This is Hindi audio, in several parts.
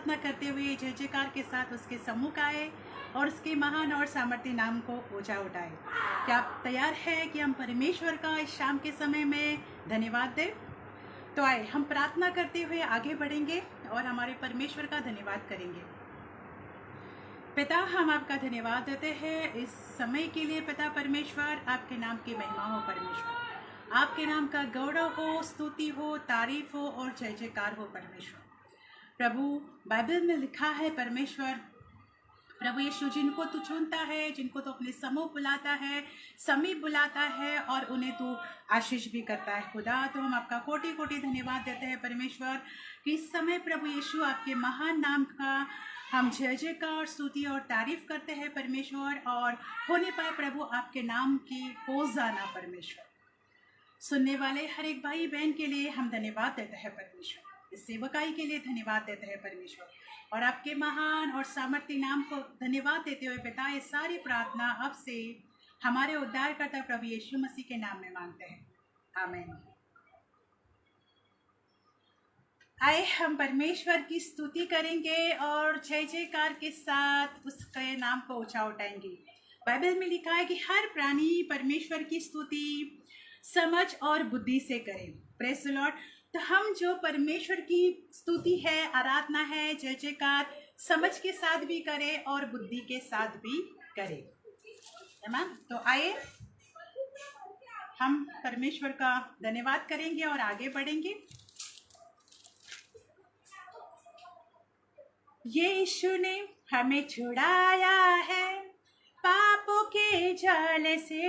प्रार्थना करते हुए जय जयकार के साथ उसके सम्मुख आए और उसके महान और सामर्थ्य नाम को ऊंचा उठाए। क्या आप तैयार है कि हम परमेश्वर का इस शाम के समय में धन्यवाद दें? तो आए हम प्रार्थना करते हुए आगे बढ़ेंगे और हमारे परमेश्वर का धन्यवाद करेंगे। पिता, हम आपका धन्यवाद देते हैं इस समय के लिए। पिता परमेश्वर, आपके नाम की महिमा हो परमेश्वर, आपके नाम का गौरव हो, स्तुति हो, तारीफ हो और जय जयकार हो परमेश्वर। प्रभु, बाइबल में लिखा है परमेश्वर, प्रभु यीशु, जिनको तू चुनता है, जिनको तू अपने समूह बुलाता है, समीप बुलाता है और उन्हें तू आशीष भी करता है खुदा। तो हम आपका कोटि कोटि धन्यवाद देते हैं परमेश्वर कि इस समय प्रभु यीशु आपके महान नाम का हम जय जयकार, स्तुति और तारीफ करते हैं परमेश्वर, और होने पाए प्रभु आपके नाम की होशाना परमेश्वर। सुनने वाले हर एक भाई बहन के लिए हम धन्यवाद देते हैं परमेश्वर, इस सेवकाई के लिए धन्यवाद देते हैं परमेश्वर, और आपके महान और सामर्थ्य नाम को धन्यवाद देते हुए पिता ये सारी प्रार्थना अब से हमारे उद्धारकर्ता प्रभु यीशु मसीह के नाम में मांगते हैं, आमीन। आए हम परमेश्वर की स्तुति करेंगे और जय जयकार के साथ उसके नाम को ऊंचा उठाएंगे। बाइबल में लिखा है कि हर प्राणी परमेश्वर की स्तुति समझ और बुद्धि से करे। Praise the Lord. तो हम जो परमेश्वर की स्तुति है, आराधना है, जय जयकार समझ के साथ भी करें और बुद्धि के साथ भी करें, है ना। तो आइए हम परमेश्वर का धन्यवाद करेंगे और आगे बढ़ेंगे। यीशु ने हमें छुड़ाया है पापों के जाल से,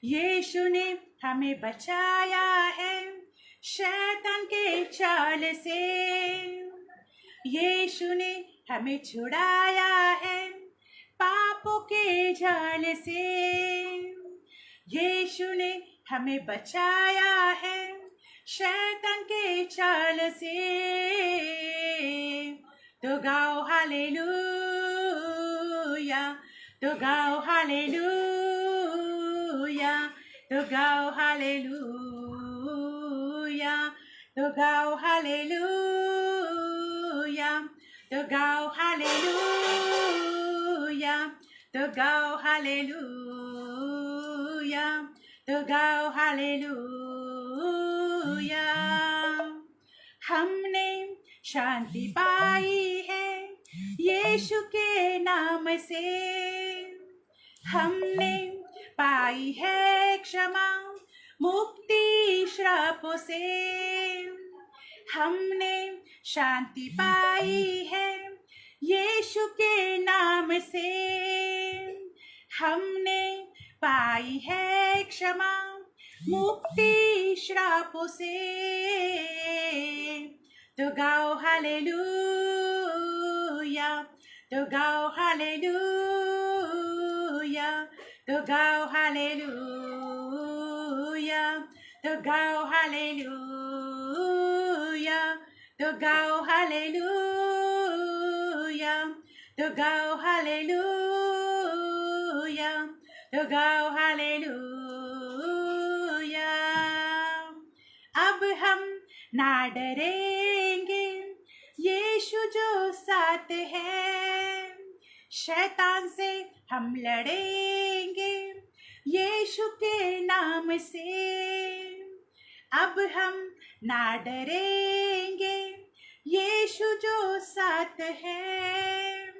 यीशु ने हमें बचाया है शैतान के चाल से, यीशु ने हमें छुड़ाया है पापों के जाल से, यीशु ने हमें बचाया है शैतान के चाल से। तो गाओ हालेलुया, तो गाओ हालेलुया, तो गाओ हालेलुया, तो गाओ हालेलुया, तो गाओ हालेलुया, तो गाओ हालेलुया, तो गाओ हालेलुया। हमने शांति पाई है यीशु के नाम से, हमने पाई है क्षमा मुक्ति श्रापों से, हमने शांति पाई है यीशु के नाम से, हमने पाई है क्षमा मुक्ति श्रापों से। तो गाओ हालेलुया, तो गाओ हालेलुया, तो गाओ हालेलुया, तो गाओ हालेलुया, तो गाओ हालेलुया, तो गाओ हालेलुया, तो गाओ हालेलुया। अब हम ना डरेंगे, यीशु जो साथ है, शैतान से हम लड़ेंगे यीशु के नाम से। अब हम ना डरेंगे, यीशु जो साथ है,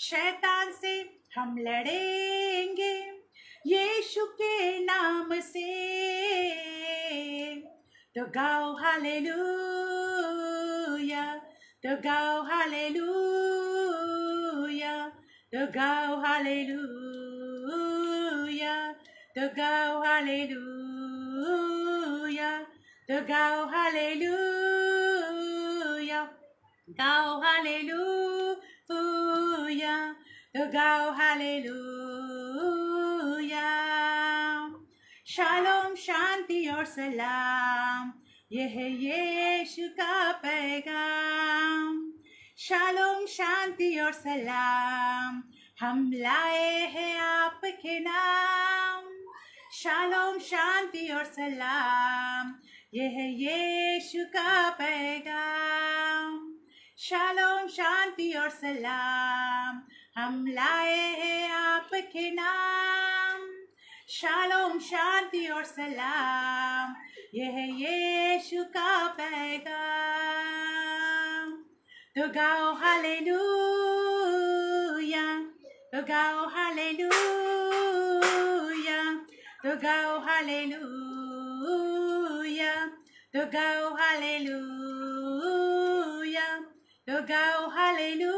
शैतान से हम लड़ेंगे यीशु के नाम से। तो गाओ हालेलुया, तो गाओ हालेलुया, तो गाओ हालेलुया, तो गाओ हालेलुया, तो गाओ हालेलुया, गाओ हालेलुया, तो गाओ हालेलुया। शालोम, शांति और सलाम, यह है यीशु का पैगाम। शालोम, शांति और सलाम, हम लाए हैं आपके नाम। शालोम, शांति और सलाम, यह है यीशु का पैगाम। शालोम शांति और सलाम हम लाए हैं आपके नाम। शालोम शांति और सलाम यह है यीशु का पैगाम। तो गाओ हालेलुया, तो गाओ हालेलुया, तो गाओ हालेलुया, तो गाओ हालेलुया, तो गाओ हालेलुया,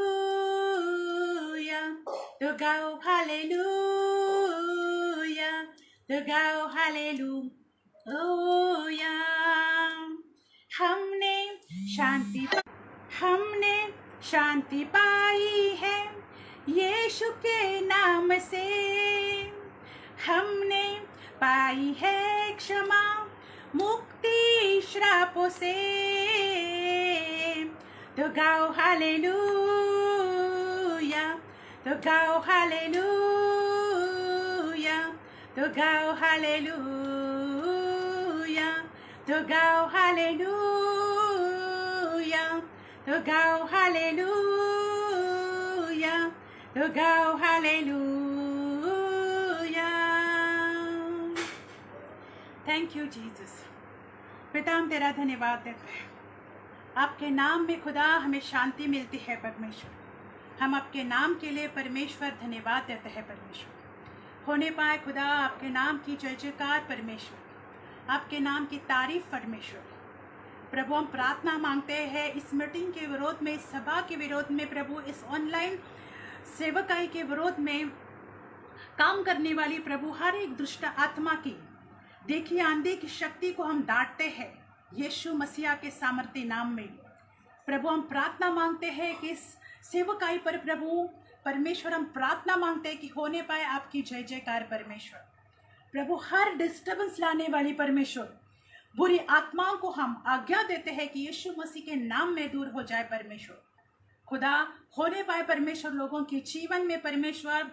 तो गाओ हालेलुया, तो गाओ हालेलुया। हमने शांति पाई है यीशु के नाम से। हमने पाई है क्षमा मुक्ति श्रापों से। तो गाओ हालेलुया, तो गाओ हालेलुया, तो गाओ हालेलुया, तो गाओ हालेलुया, तो गाओ हालेलुया, तो गाओ हालेलुया। Thank you Jesus. पिता हम तेरा धन्यवाद देते हैं। आपके नाम में खुदा हमें शांति मिलती है परमेश्वर। हम आपके नाम के लिए परमेश्वर धन्यवाद देते हैं परमेश्वर। होने पाए खुदा आपके नाम की जय जयकार परमेश्वर, आपके नाम की तारीफ परमेश्वर। प्रभु हम प्रार्थना मांगते हैं इस मीटिंग के विरोध में, इस सभा के विरोध में, प्रभु इस ऑनलाइन सेवकाई के विरोध में काम करने वाली प्रभु हर एक दुष्ट आत्मा की देखी आंधी की शक्ति को हम डांटते हैं यीशु मसीहा के सामर्थ्य नाम में। प्रभु हम प्रार्थना मांगते हैं कि इस सेवकाई पर प्रभु परमेश्वर हम प्रार्थना मांगते हैं कि होने पाए आपकी जय जयकार परमेश्वर। प्रभु हर डिस्टर्बेंस लाने वाली परमेश्वर बुरी आत्माओं को हम आज्ञा देते हैं कि यीशु मसीह के नाम में दूर हो जाए परमेश्वर। खुदा होने पाए परमेश्वर लोगों के जीवन में परमेश्वर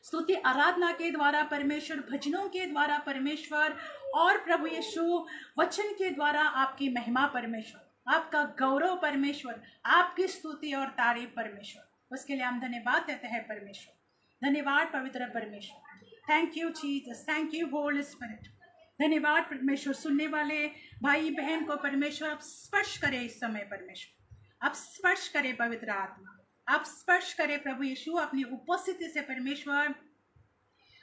स्तुति आराधना के द्वारा परमेश्वर, भजनों के द्वारा परमेश्वर, और प्रभु यीशु वचन के द्वारा आपकी महिमा परमेश्वर, आपका गौरव परमेश्वर, आपकी स्तुति और तारीफ परमेश्वर। उसके लिए हम धन्यवाद देते हैं परमेश्वर। धन्यवाद पवित्र परमेश्वर। Thank you Jesus, thank you Holi spirit. धन्यवाद परमेश्वर। सुनने वाले भाई बहन को परमेश्वर आप स्पर्श करें इस समय परमेश्वर, आप स्पर्श करें पवित्र आत्मा, आप स्पर्श करें प्रभु यीशु अपनी उपस्थिति से परमेश्वर।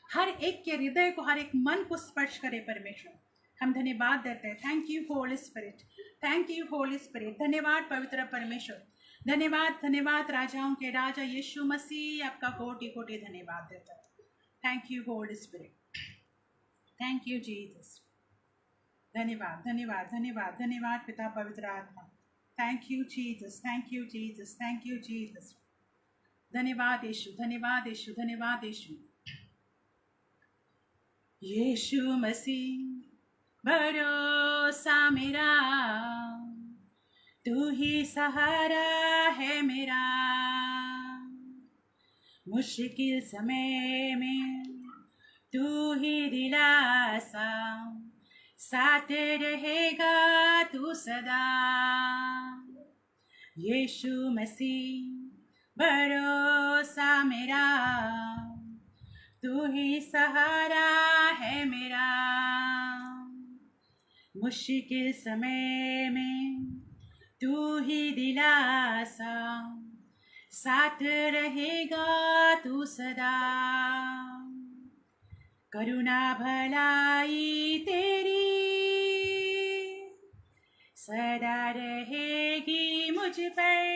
हर एक के हृदय को, हर एक मन को स्पर्श करें परमेश्वर। हम धन्यवाद देते हैं। Thank you Holi spirit, thank you Holi spirit. धन्यवाद पवित्र परमेश्वर। धन्यवाद, धन्यवाद राजाओं के राजा यीशु मसीह, आपका कोटि कोटि धन्यवाद देता है। Thank you Holi spirit, thank you Jesus. धन्यवाद, धन्यवाद, धन्यवाद, धन्यवाद पिता पवित्र आत्मा। Thank you Jesus, thank you Jesus, thank you Jesus. धन्यवाद यीशु, धन्यवाद यीशु, धन्यवाद यीशु। यीशु मसीह भरोसा मेरा, तू ही सहारा है मेरा। मुश्किल समय में तू ही दिलासा, साथ रहेगा तू सदा। यीशु मसीह भरोसा मेरा, तू ही सहारा है मेरा। मुश्किल समय में तू ही दिलासा, साथ रहेगा तू सदा। करुणा भलाई तेरी सदा रहेगी मुझ पर,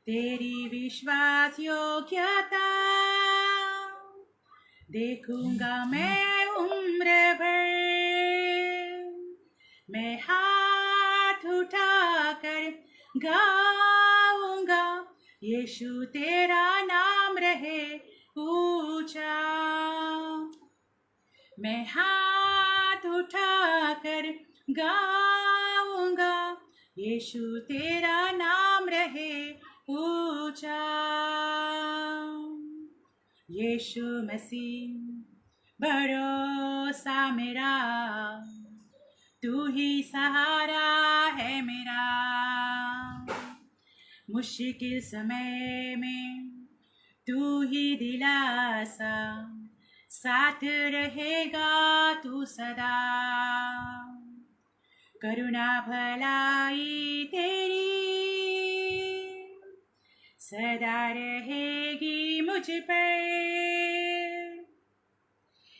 तेरी विश्वास योग्यता देखूंगा मैं उम्र भर। मैं हाथ उठाकर गाऊंगा, यीशु तेरा नाम रहे ऊंचा। मैं हाथ उठाकर गाऊंगा, यीशु तेरा नाम रहे ऊंचा। यीशु मसीह भरोसा मेरा, तू ही सहारा है मेरा। मुश्किल समय में तू ही दिलासा, साथ रहेगा तू सदा। करुणा भलाई तेरी सदा रहेगी मुझ पर,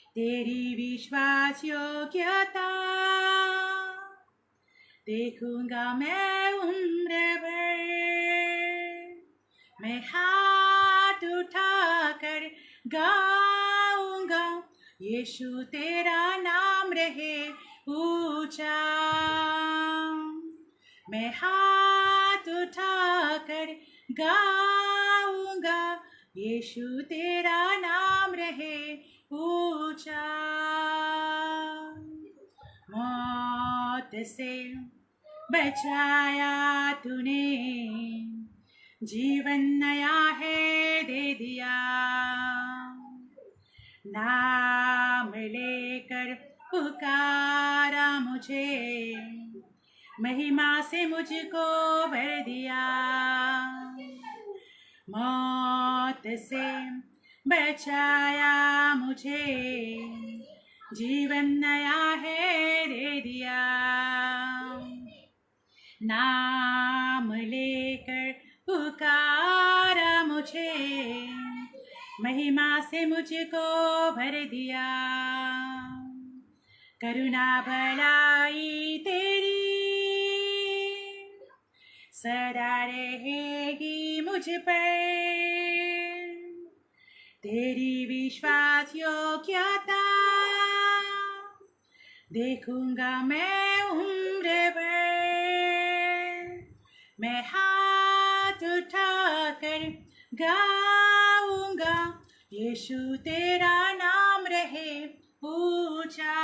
तेरी विश्वास योग्यता देखूंगा मैं उम्र भर। मैं हाथ उठाकर गाऊंगा, यीशु तेरा नाम रहे ऊंचा। मैं हाथ उठाकर गाऊंगा, यीशु तेरा नाम रहे ऊंचा। मौत से बचाया तूने, जीवन नया है दे दिया। नाम लेकर पुकारा मुझे, महिमा से मुझको भर दिया। मौत से बचाया मुझे, जीवन नया है दे दिया। नाम लेकर पुकारा मुझे, महिमा से मुझको भर दिया। करुणा भलाई तेरी सदा रहेगी मुझ पर, तेरी विश्वास योग्यता देखूंगा मैं उम्र भर। मैं हाथ उठाकर गाऊंगा, यीशु तेरा नाम रहे ऊंचा।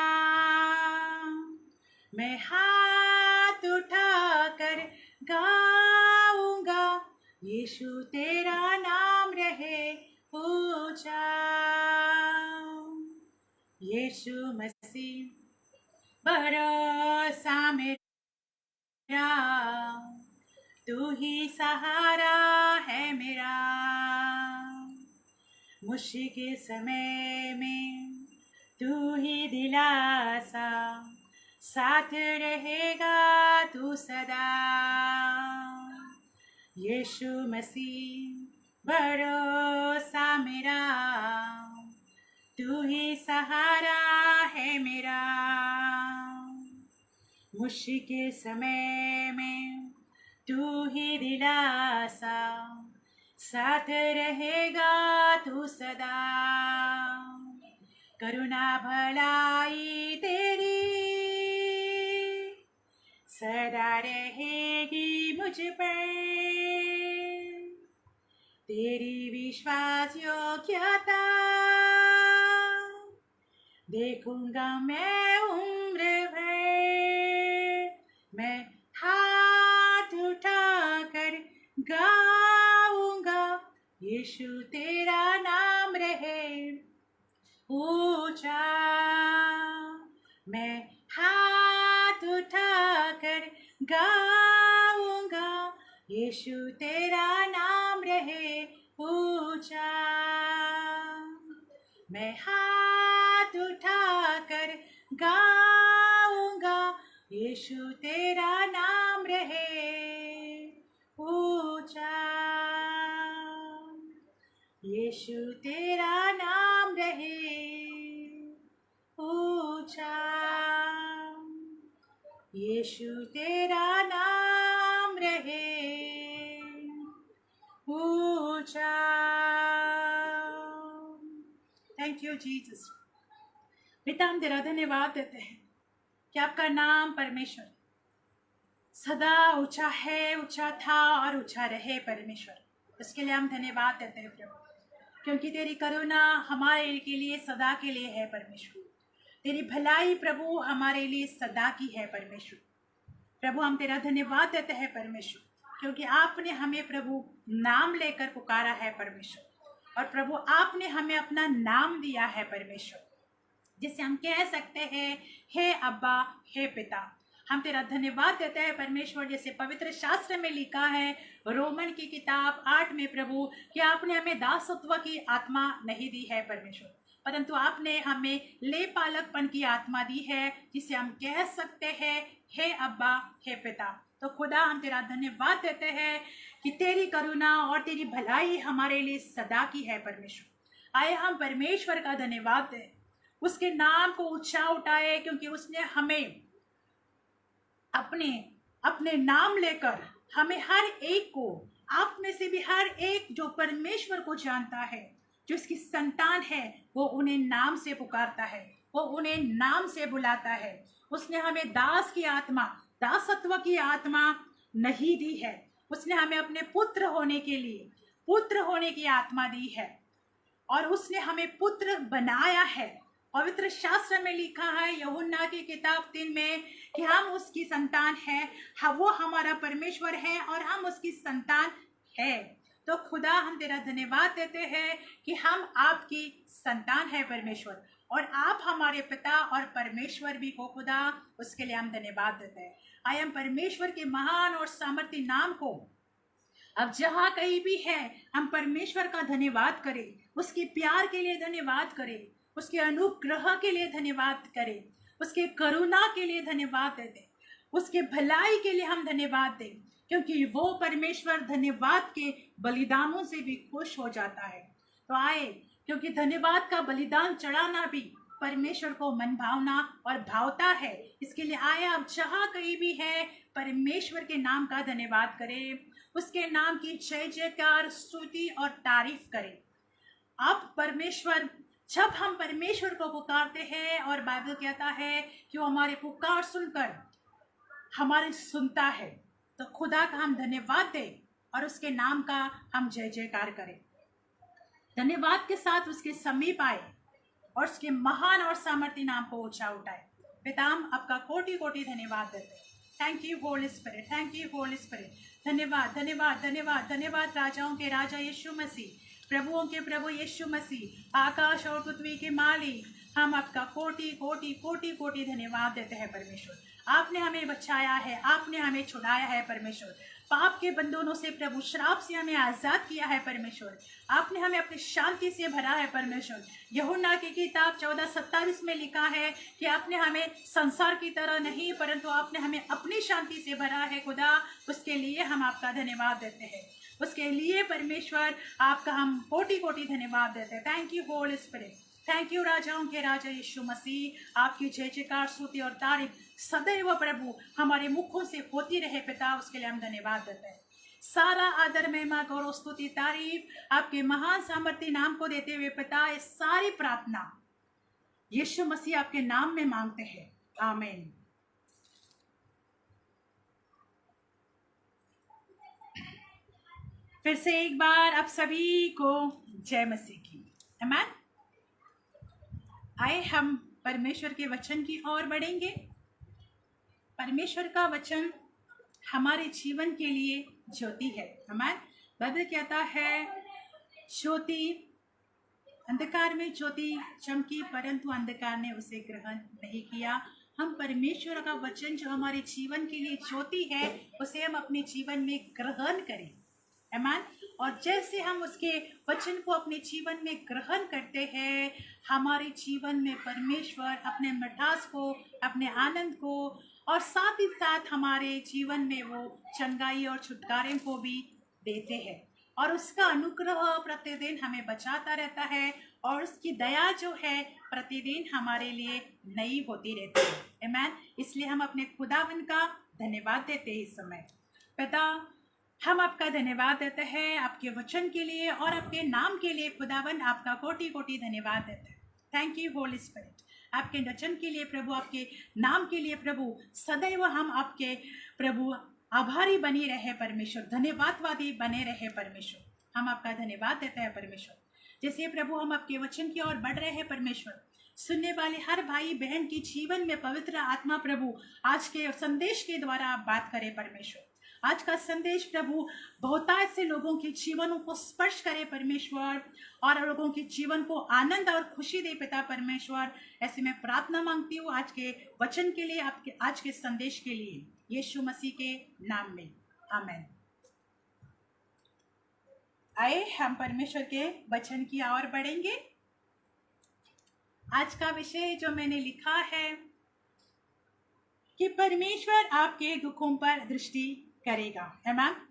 मैं हाथ उठाकर गाऊंगा, यीशु तेरा नाम रहे ऊंचा। यीशु मसीह भरोसा मेरा, तू ही सहारा है मेरा। मुश्किल समय में तू ही दिलासा, साथ रहेगा तू सदा। यीशु मसीह भरोसा मेरा, तू ही सहारा है मेरा। मुश्किल समय में तू ही दिलासा, साथ रहेगा तू सदा। करुणा भलाई तेरी सदा रहेगी मुझ पर, तेरी विश्वास योग्यता देखूंगा मैं उम्र भर। मैं हाथ उठाकर गाऊंगा, यीशु तेरा नाम रहे ऊंचा। मैं हाथ उठाकर गाऊंगा, यीशु तेरा नाम रहे ऊंचा। मैं हाथ उठाकर गाऊंगा, यीशु तेरा नाम रहे ऊंचा। यीशु तेरा नाम रहे ऊंचा। यीशु तेरा नाम रहे ऊंचा। Thank you Jesus. पिता, हम तेरा धन्यवाद देते हैं कि आपका नाम परमेश्वर सदा ऊंचा है, ऊंचा था और ऊंचा रहे परमेश्वर। इसके लिए हम धन्यवाद देते हैं प्रभु, क्योंकि तेरी करुणा हमारे के लिए सदा के लिए है परमेश्वर। तेरी भलाई प्रभु हमारे लिए सदा की है परमेश्वर। प्रभु, हम तेरा धन्यवाद देते हैं परमेश्वर, क्योंकि आपने हमें प्रभु नाम लेकर पुकारा है परमेश्वर। और प्रभु, आपने हमें अपना नाम दिया है परमेश्वर, जिससे हम कह सकते हैं हे अब्बा, हे पिता। हम तेरा धन्यवाद देते हैं परमेश्वर, जैसे पवित्र शास्त्र में लिखा है रोमन की किताब 8 में प्रभु कि आपने हमें दासत्व की आत्मा नहीं दी है परमेश्वर, परंतु आपने हमें ले पालकपन की आत्मा दी है, जिसे हम कह सकते हैं हे अब्बा, हे पिता। तो खुदा हम तेरा धन्यवाद देते हैं कि तेरी करुणा और तेरी भलाई हमारे लिए सदा की है परमेश्वर। आए हम परमेश्वर का धन्यवाद दें, उसके नाम को ऊंचा उठाए, क्योंकि उसने हमें अपने अपने नाम लेकर हमें हर एक को, आप में से भी हर एक जो परमेश्वर को जानता है, जो इसकी संतान है, वो उन्हें नाम से पुकारता है, वो उन्हें नाम से बुलाता है। उसने हमें दास की आत्मा, दासत्व की आत्मा नहीं दी है, उसने हमें अपने पुत्र होने के लिए पुत्र होने की आत्मा दी है, और उसने हमें पुत्र बनाया है। पवित्र शास्त्र में लिखा है यूहन्ना की किताब 3 में कि हम उसकी संतान है, वो हमारा परमेश्वर है और हम उसकी संतान है। तो खुदा हम तेरा धन्यवाद देते हैं कि हम आपकी संतान है परमेश्वर, और आप हमारे पिता और परमेश्वर भी हो खुदा, उसके लिए हम धन्यवाद देते हैं। आए हम परमेश्वर के महान और सामर्थी नाम को अब जहाँ कहीं भी है हम परमेश्वर का धन्यवाद करें, उसके प्यार के लिए धन्यवाद करें, उसके अनुग्रह के लिए धन्यवाद करें, उसके करुणा के लिए धन्यवाद दें, उसके भलाई के लिए हम धन्यवाद दें, क्योंकि वो परमेश्वर धन्यवाद के बलिदानों से भी खुश हो जाता है। तो आए, क्योंकि धन्यवाद का बलिदान चढ़ाना भी परमेश्वर को मन भावना और भावता है, इसके लिए आए आप जहाँ कहीं भी है परमेश्वर के नाम का धन्यवाद करें, उसके नाम की जय जयकार, स्तुति और तारीफ करें। अब परमेश्वर, जब हम परमेश्वर को पुकारते हैं, और बाइबल कहता है कि वो हमारे पुकार सुनकर हमारे सुनता है, तो खुदा का हम धन्यवाद दें और उसके नाम का हम जय जयकार करें। धन्यवाद के साथ उसके समीप आए और उसके महान और सामर्थ्य नाम को ऊंचा उठाए। पिता हम आपका कोटि कोटि धन्यवाद देते हैं। Thank you Holi spirit, thank you Holi spirit. धन्यवाद धन्यवाद धन्यवाद धन्यवाद। राजाओं के राजा यीशु मसीह, प्रभुओं के प्रभु यीशु मसीह, आकाश और पृथ्वी के मालिक, हम आपका कोटि कोटि कोटि कोटि धन्यवाद देते हैं परमेश्वर। आपने हमें बचाया है, आपने हमें छुड़ाया है परमेश्वर, पाप के बंधनों से प्रभु, श्राप से हमें आजाद किया है परमेश्वर। आपने हमें अपनी शांति से भरा है परमेश्वर। यूहन्ना की किताब 14:27 में लिखा है कि आपने हमें संसार की तरह नहीं, परंतु आपने हमें अपनी शांति से भरा है खुदा। उसके लिए हम आपका धन्यवाद देते हैं, उसके लिए परमेश्वर आपका हम कोटि कोटि धन्यवाद देते हैं। Thank you Holi spirit, thank you राजाओं के राजा यीशु मसीह। आपकी जय जयकार, स्तुति और तारीफ सदैव प्रभु हमारे मुखों से होती रहे पिता, उसके लिए हम धन्यवाद देते हैं। सारा आदर, महिमा, गौरव, स्तुति, तारीफ आपके महान सामर्थ्य नाम को देते हुए पिता, ये सारी प्रार्थना यीशु मसीह आपके नाम में मांगते हैं, आमीन। फिर से एक बार आप सभी को जय मसीह की, आमीन। आए हम परमेश्वर के वचन की ओर बढ़ेंगे। परमेश्वर का वचन हमारे जीवन के लिए ज्योति है, आमीन। बाइबल कहता है ज्योति, अंधकार में ज्योति चमकी परंतु अंधकार ने उसे ग्रहण नहीं किया। हम परमेश्वर का वचन जो हमारे जीवन के लिए ज्योति है, उसे हम अपने जीवन में ग्रहण करें, आमीन। और जैसे हम उसके वचन को अपने जीवन में ग्रहण करते हैं, हमारे जीवन में परमेश्वर अपने मिठास को, अपने आनंद को, और साथ ही साथ हमारे जीवन में वो चंगाई और छुटकारे को भी देते हैं। और उसका अनुग्रह प्रतिदिन हमें बचाता रहता है, और उसकी दया जो है प्रतिदिन हमारे लिए नई होती रहती है, आमीन। इसलिए हम अपने खुदावन का धन्यवाद देते हैं इस समय। पिता, हम आपका धन्यवाद देते हैं आपके वचन के लिए और आपके नाम के लिए खुदावन, आपका कोटि कोटि धन्यवाद देते हैं। थैंक यू होली स्पिरिट, आपके वचन के लिए प्रभु, आपके नाम के लिए प्रभु, सदैव हम आपके प्रभु आभारी बनी रहे परमेश्वर, धन्यवादवादी बने रहे परमेश्वर। हम आपका धन्यवाद देते हैं परमेश्वर। जैसे प्रभु हम आपके वचन की ओर बढ़ रहे हैं परमेश्वर, सुनने वाले हर भाई बहन की जीवन में पवित्र आत्मा प्रभु आज के संदेश के द्वारा आप बात करें परमेश्वर। आज का संदेश प्रभु बहुतायत से लोगों के जीवनों को स्पर्श करे परमेश्वर, और लोगों के जीवन को आनंद और खुशी दे पिता परमेश्वर। ऐसे मैं प्रार्थना मांगती हूँ आज के वचन के लिए, आपके आज के संदेश के लिए, यीशु मसीह के नाम में, आमेन। आए हम परमेश्वर के वचन की ओर बढ़ेंगे। आज का विषय जो मैंने लिखा है कि परमेश्वर आपके दुखों पर दृष्टि करेगा। आमीन।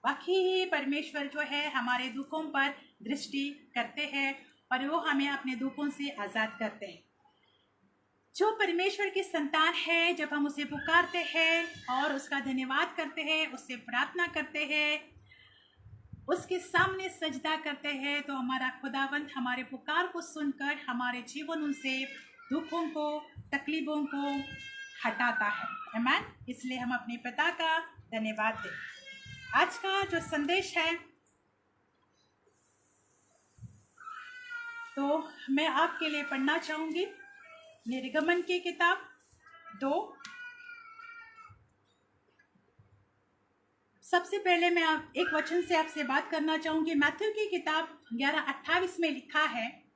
बाकी ही परमेश्वर जो है हमारे दुखों पर दृष्टि करते हैं और वो हमें अपने दुखों से आजाद करते हैं। जो परमेश्वर की संतान है, जब हम उसे पुकारते हैं और उसका धन्यवाद करते हैं, उससे प्रार्थना करते हैं, उसके सामने सजदा करते हैं, तो हमारा खुदावंत हमारे पुकार को सुनकर हमारे जीवन से दुखों को, तकलीफों को हटाता है। आमीन। इसलिए हम अपने पिता का धन्यवाद दें। आज का जो संदेश है तो मैं आपके लिए पढ़ना चाहूंगी निर्गमन की किताब 2। सबसे पहले मैं एक वचन से आपसे बात करना चाहूंगी। मैथ्यू की किताब 11:28 में लिखा है,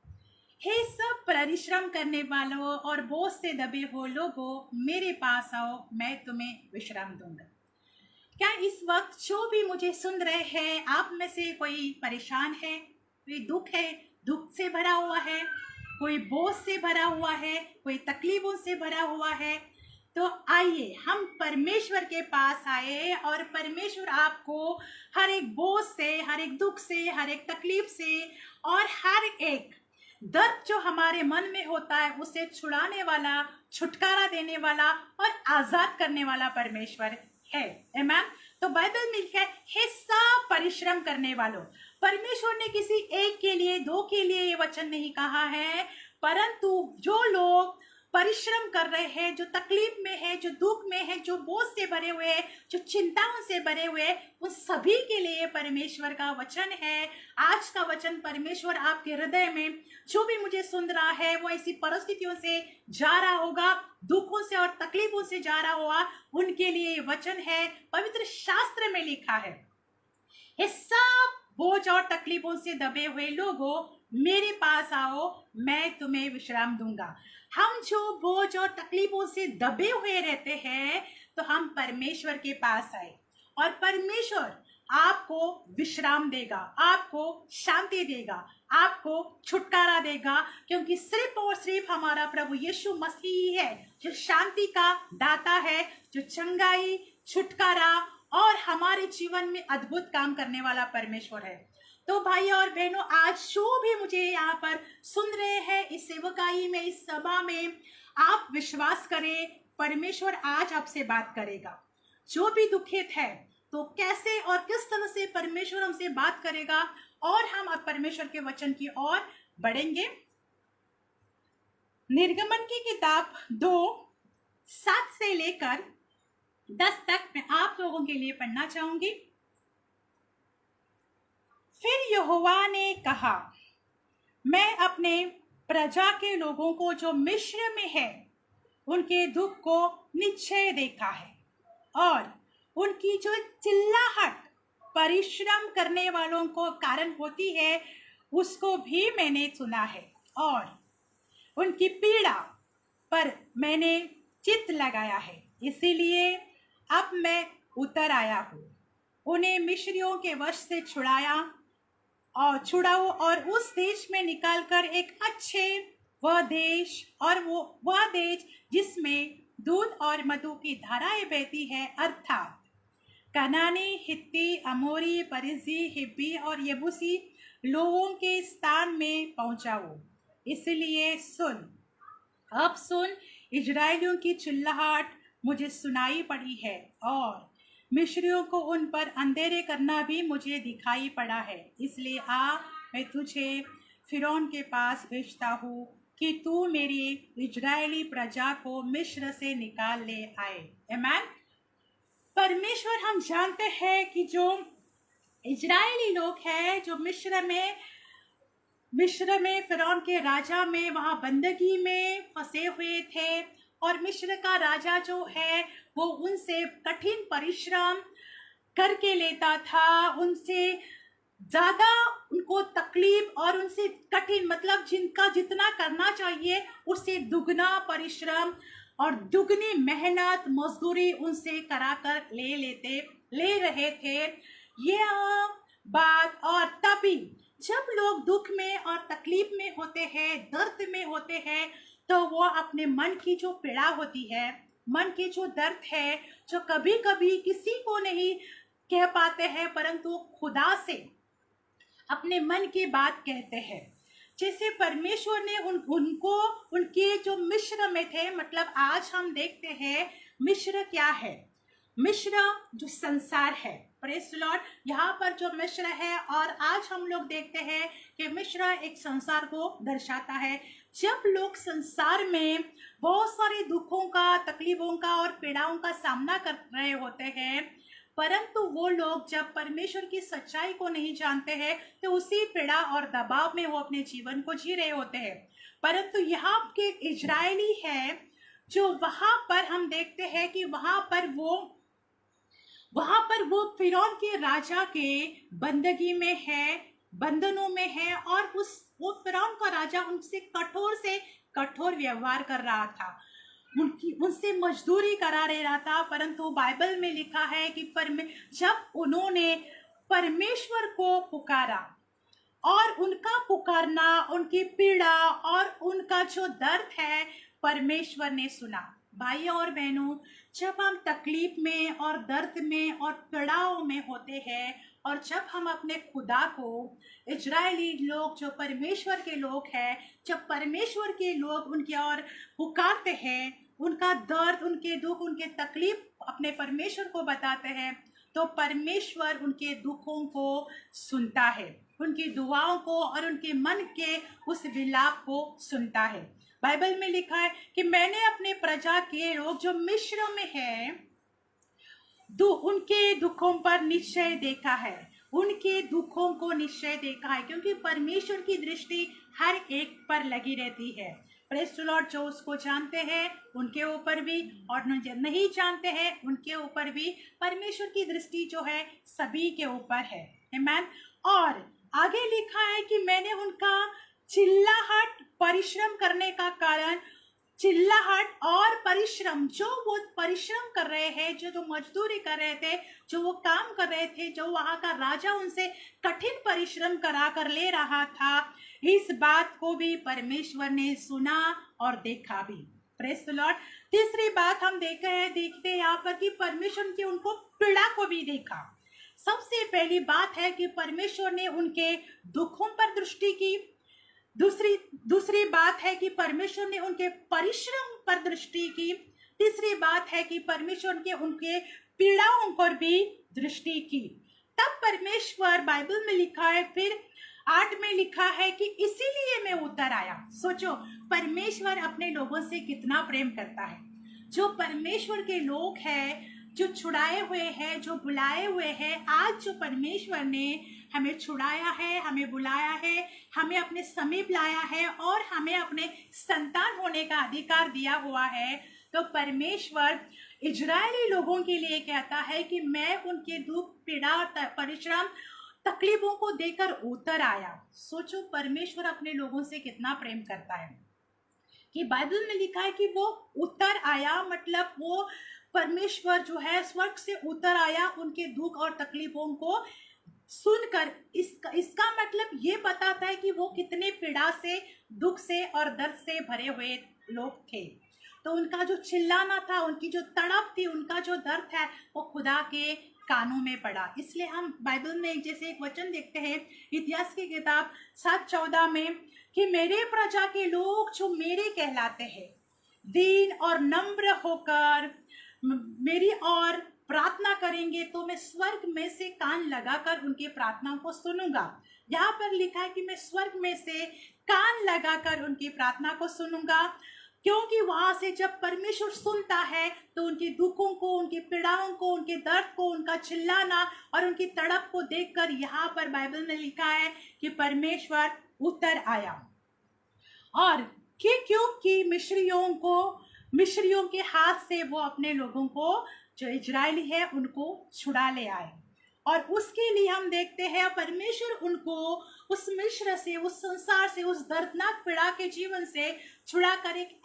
हे सब परिश्रम करने वालों और बोझ से दबे हो लोगों, मेरे पास आओ, मैं तुम्हें विश्राम दूंगा। क्या इस वक्त जो भी मुझे सुन रहे हैं, आप में से कोई परेशान है, कोई दुख है, दुख से भरा हुआ है, कोई बोझ से भरा हुआ है, कोई तकलीफों से भरा हुआ है, तो आइए हम परमेश्वर के पास आए और परमेश्वर आपको हर एक बोझ से, हर एक दुख से, हर एक तकलीफ से और हर एक दर्द जो हमारे मन में होता है उसे छुड़ाने वाला, छुटकारा देने वाला और आजाद करने वाला परमेश्वर है। आमीन। तो बाइबल में लिखा है, हे सब परिश्रम करने वालों। परमेश्वर ने किसी एक के लिए, दो के लिए ये वचन नहीं कहा है, परंतु जो लोग परिश्रम कर रहे हैं, जो तकलीफ में है, जो दुख में है, जो बोझ से भरे हुए हैं, जो चिंताओं से भरे हुए हैं, उन सभी के लिए परमेश्वर का वचन है। आज का वचन परमेश्वर आपके हृदय में, जो भी मुझे सुन रहा है वो ऐसी परिस्थितियों से जा रहा होगा, दुखों से और तकलीफों से जा रहा होगा, उनके लिए वचन है। पवित्र शास्त्र में लिखा है, ये सब बोझ और तकलीफों से दबे हुए लोगों, मेरे पास आओ, मैं तुम्हें विश्राम दूंगा। हम जो बोझ और तकलीफों से दबे हुए रहते हैं, तो हम परमेश्वर के पास आए और परमेश्वर आपको विश्राम देगा, आपको शांति देगा, आपको छुटकारा देगा, क्योंकि सिर्फ और सिर्फ हमारा प्रभु यीशु मसीह है जो शांति का दाता है, जो चंगाई, छुटकारा और हमारे जीवन में अद्भुत काम करने वाला परमेश्वर है। तो भाई और बहनों, आज जो भी मुझे यहाँ पर सुन रहे हैं, इस सेवकाई में, इस सभा में, आप विश्वास करें, परमेश्वर आज आपसे बात करेगा। जो भी दुखित है, तो कैसे और किस तरह से परमेश्वर हमसे बात करेगा, और हम अब परमेश्वर के वचन की ओर बढ़ेंगे। निर्गमन की किताब 2:7 से लेकर 10 तक मैं आप लोगों के लिए पढ़ना चाहूंगी। फिर यहोवा ने कहा, मैं अपने प्रजा के लोगों को जो मिस्र में है, उनके दुख को निश्चय देखा है, और उनकी जो चिल्लाहट परिश्रम करने वालों को कारण होती है, उसको भी मैंने सुना है, और उनकी पीड़ा पर मैंने चित्त लगाया है। इसीलिए अब मैं उतर आया हूँ, उन्हें मिस्रियों के वश से छुड़ाओ और उस देश में निकालकर एक अच्छे वह देश जिसमें दूध और मधु की धाराएं बहती है, अर्थात कनानी, हित्ती, अमोरी, परिजी, हिब्बी और यबूसी लोगों के स्थान में पहुंचाओ। इसलिए अब सुन, इजराइलियों की चिल्लाहट मुझे सुनाई पड़ी है, और मिस्रियों को उन पर अंधेरे करना भी मुझे दिखाई पड़ा है। इसलिए मैं तुझे फिरौन के पास भेजता हूँ कि तू मेरी इजरायली प्रजा को मिस्र से निकाल ले आए। आमीन। परमेश्वर, हम जानते हैं कि जो इजरायली लोग हैं, जो मिस्र में फिरौन के राजा में वहाँ बंदगी में फंसे हुए थे, और मिस्र का राजा जो है वो उनसे कठिन परिश्रम करके लेता था, उनसे ज्यादा उनको तकलीफ और उनसे कठिन, मतलब जिनका जितना करना चाहिए उससे दुगना परिश्रम और दुगनी मेहनत मजदूरी उनसे करा कर ले रहे थे। ये बात, और तभी जब लोग दुख में और तकलीफ में होते हैं, दर्द में होते हैं, तो वो अपने मन की जो पीड़ा होती है, मन की जो दर्द है, जो कभी कभी किसी को नहीं कह पाते हैं, परंतु खुदा से अपने मन की बात कहते हैं। जैसे परमेश्वर ने उनको उनके जो मिस्र में थे, मतलब आज हम देखते हैं मिस्र क्या है, मिस्र जो संसार है। Praise the Lord. यहाँ पर जो मिस्र है, और आज हम लोग देखते हैं कि मिस्र एक संसार को दर्शाता है। जब लोग संसार में बहुत सारे दुखों का, तकलीफों का और पीड़ाओं का सामना कर रहे होते हैं, परंतु वो लोग जब परमेश्वर की सच्चाई को नहीं जानते हैं, तो उसी पीड़ा और दबाव में वो अपने जीवन को जी रहे होते हैं। परंतु यहाँ के इजरायली है, जो वहां पर हम देखते हैं कि वहां पर वो फिरौन के राजा के बंदगी में है, बंधनों में है, और वो फिरौन का राजा उनसे कठोर से कठोर व्यवहार कर रहा था, उनसे मजदूरी करा रहा था। परंतु बाइबल में लिखा है कि जब उन्होंने परमेश्वर को पुकारा, और उनका पुकारना, उनकी पीड़ा और उनका जो दर्द है, परमेश्वर ने सुना। भाइयों और बहनों, जब हम तकलीफ में और दर्द में और पीड़ाओं में होते हैं, और जब हम अपने खुदा को, इजरायली लोग जो परमेश्वर के लोग हैं, जब परमेश्वर के लोग उनकी ओर पुकारते हैं, उनका दर्द, उनके दुख, उनके तकलीफ अपने परमेश्वर को बताते हैं, तो परमेश्वर उनके दुखों को सुनता है, उनकी दुआओं को और उनके मन के उस विलाप को सुनता है। बाइबल में लिखा है कि मैंने अपने प्रजा के लोग जो मिस्र में है, उनके दुखों पर निश्चय देखा है, उनके दुखों को निश्चय देखा है, क्योंकि परमेश्वर की दृष्टि हर एक पर लगी रहती है। Praise the Lord. जो उसको जानते हैं उनके ऊपर भी, और जो नहीं जानते हैं उनके ऊपर भी परमेश्वर की दृष्टि जो है सभी के ऊपर है। आमीन। और आगे लिखा है कि मैंने उनका चिल्लाहट, परिश्रम करने का कारण, चिल्लाहट और परिश्रम, जो वो परिश्रम कर रहे हैं, जो मजदूरी कर रहे थे, जो वो काम कर रहे थे, जो वहां का राजा उनसे कठिन परिश्रम करा कर ले रहा था, इस बात को भी परमेश्वर ने सुना और देखा भी। Praise the Lord. तीसरी बात हम देखते हैं यहाँ पर कि परमेश्वर ने उनको पीड़ा को भी देखा। सबसे पहली बात है कि परमेश्वर ने उनके दुखों पर दृष्टि की। दूसरी बात है कि परमेश्वर ने उनके परिश्रम पर दृष्टि की। तीसरी बात है कि परमेश्वर ने उनके पीड़ाओं पर भी दृष्टि की। तब परमेश्वर, बाइबल में लिखा है, फिर 8 में लिखा है कि इसीलिए मैं उतर आया। सोचो परमेश्वर अपने लोगों से कितना प्रेम करता है। जो परमेश्वर के लोग हैं, जो छुड़ाए हुए हैं, जो बुलाए हुए हैं, आज जो परमेश्वर ने हमें छुड़ाया है, हमें बुलाया है, हमें अपने समीप लाया है और हमें अपने संतान होने का अधिकार दिया हुआ है, तो परमेश्वर इजरायली लोगों के लिए कहता है कि मैं उनके दुख, पीड़ा, परिश्रम, तकलीफों को देकर उतर आया। सोचो परमेश्वर अपने लोगों से कितना प्रेम करता है कि बाइबल में लिखा है कि वो उतर आया, मतलब वो परमेश्वर जो है स्वर्ग से उतर आया उनके दुख और तकलीफों को सुनकर। इसका मतलब ये बताता है कि वो कितने पीड़ा से, दुख से और दर्द से भरे हुए लोग थे। तो उनका जो चिल्लाना था, उनकी जो तड़प थी, उनका जो दर्द है, वो खुदा के कानों में पड़ा। इसलिए हम बाइबल में जैसे एक वचन देखते हैं इतिहास की किताब 7:14 में कि मेरे प्रजा के लोग जो मेरे कहलाते हैं, दीन और नम्र होकर मेरी और प्रार्थना करेंगे, तो मैं स्वर्ग में से कान लगाकर उनकी प्रार्थना को सुनूंगा। यहाँ पर लिखा है कि मैं स्वर्ग में से कान लगाकर उनकी प्रार्थना को सुनूंगा, क्योंकि वहां से जब परमेश्वर सुनता है तो उनके दुखों को, उनकी पीड़ाओं को, उनके दर्द को, उनका चिल्लाना और उनकी तड़प को देखकर यहाँ पर बाइबल में लिखा है कि परमेश्वर उतर आया। और क्योंकि मिस्रियों के हाथ से वो अपने लोगों को, जो इजरायली है, उनको छुड़ा ले आए। और उसके लिए हम देखते हैं परमेश्वर उनको उस मिस्र से, उस संसार से, उस दर्दनाक पीड़ा के जीवन से छुड़ा कर एक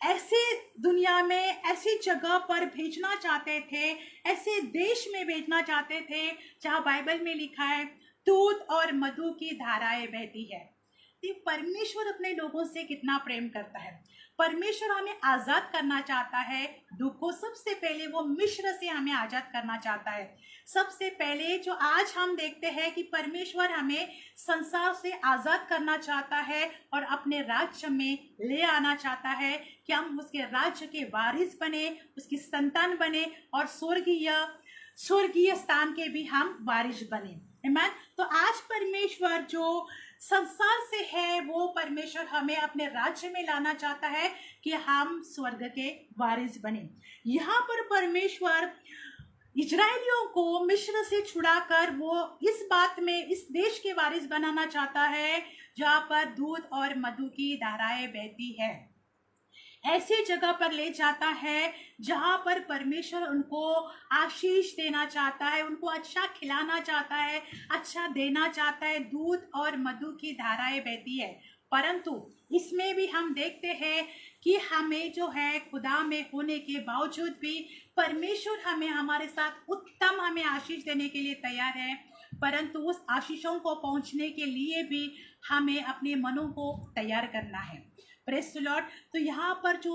ऐसे दुनिया में, ऐसी जगह पर भेजना चाहते थे, ऐसे देश में भेजना चाहते थे जहाँ बाइबल में लिखा है दूध और मधु की धाराएं बहती है। तो परमेश्वर अपने लोगों से कितना प्रेम करता है। परमेश्वर हमें आजाद करना चाहता है दुखों, सबसे पहले वो मिस्र से हमें आजाद करना चाहता है। सबसे पहले जो आज हम देखते हैं कि परमेश्वर हमें संसार से आजाद करना चाहता है और अपने राज्य में ले आना चाहता है कि हम उसके राज्य के वारिस बने, उसकी संतान बने और स्वर्गीय स्थान के भी हम वारिस बने। आमीन। तो आज परमेश्वर जो संसार से है, वो परमेश्वर हमें अपने राज्य में लाना चाहता है कि हम स्वर्ग के वारिस बने। यहाँ पर परमेश्वर इजरायलियों को मिस्र से छुड़ाकर वो इस बात में, इस देश के वारिस बनाना चाहता है जहाँ पर दूध और मधु की धाराएं बहती है। ऐसी जगह पर ले जाता है जहाँ पर परमेश्वर उनको आशीष देना चाहता है, उनको अच्छा खिलाना चाहता है, अच्छा देना चाहता है। दूध और मधु की धाराएं बहती है, परंतु इसमें भी हम देखते हैं कि हमें जो है खुदा में होने के बावजूद भी परमेश्वर हमें, हमारे साथ उत्तम हमें आशीष देने के लिए तैयार है, परंतु उस आशीषों को पहुंचने के लिए भी हमें अपने मनों को तैयार करना है। Praise the Lord. तो यहाँ पर जो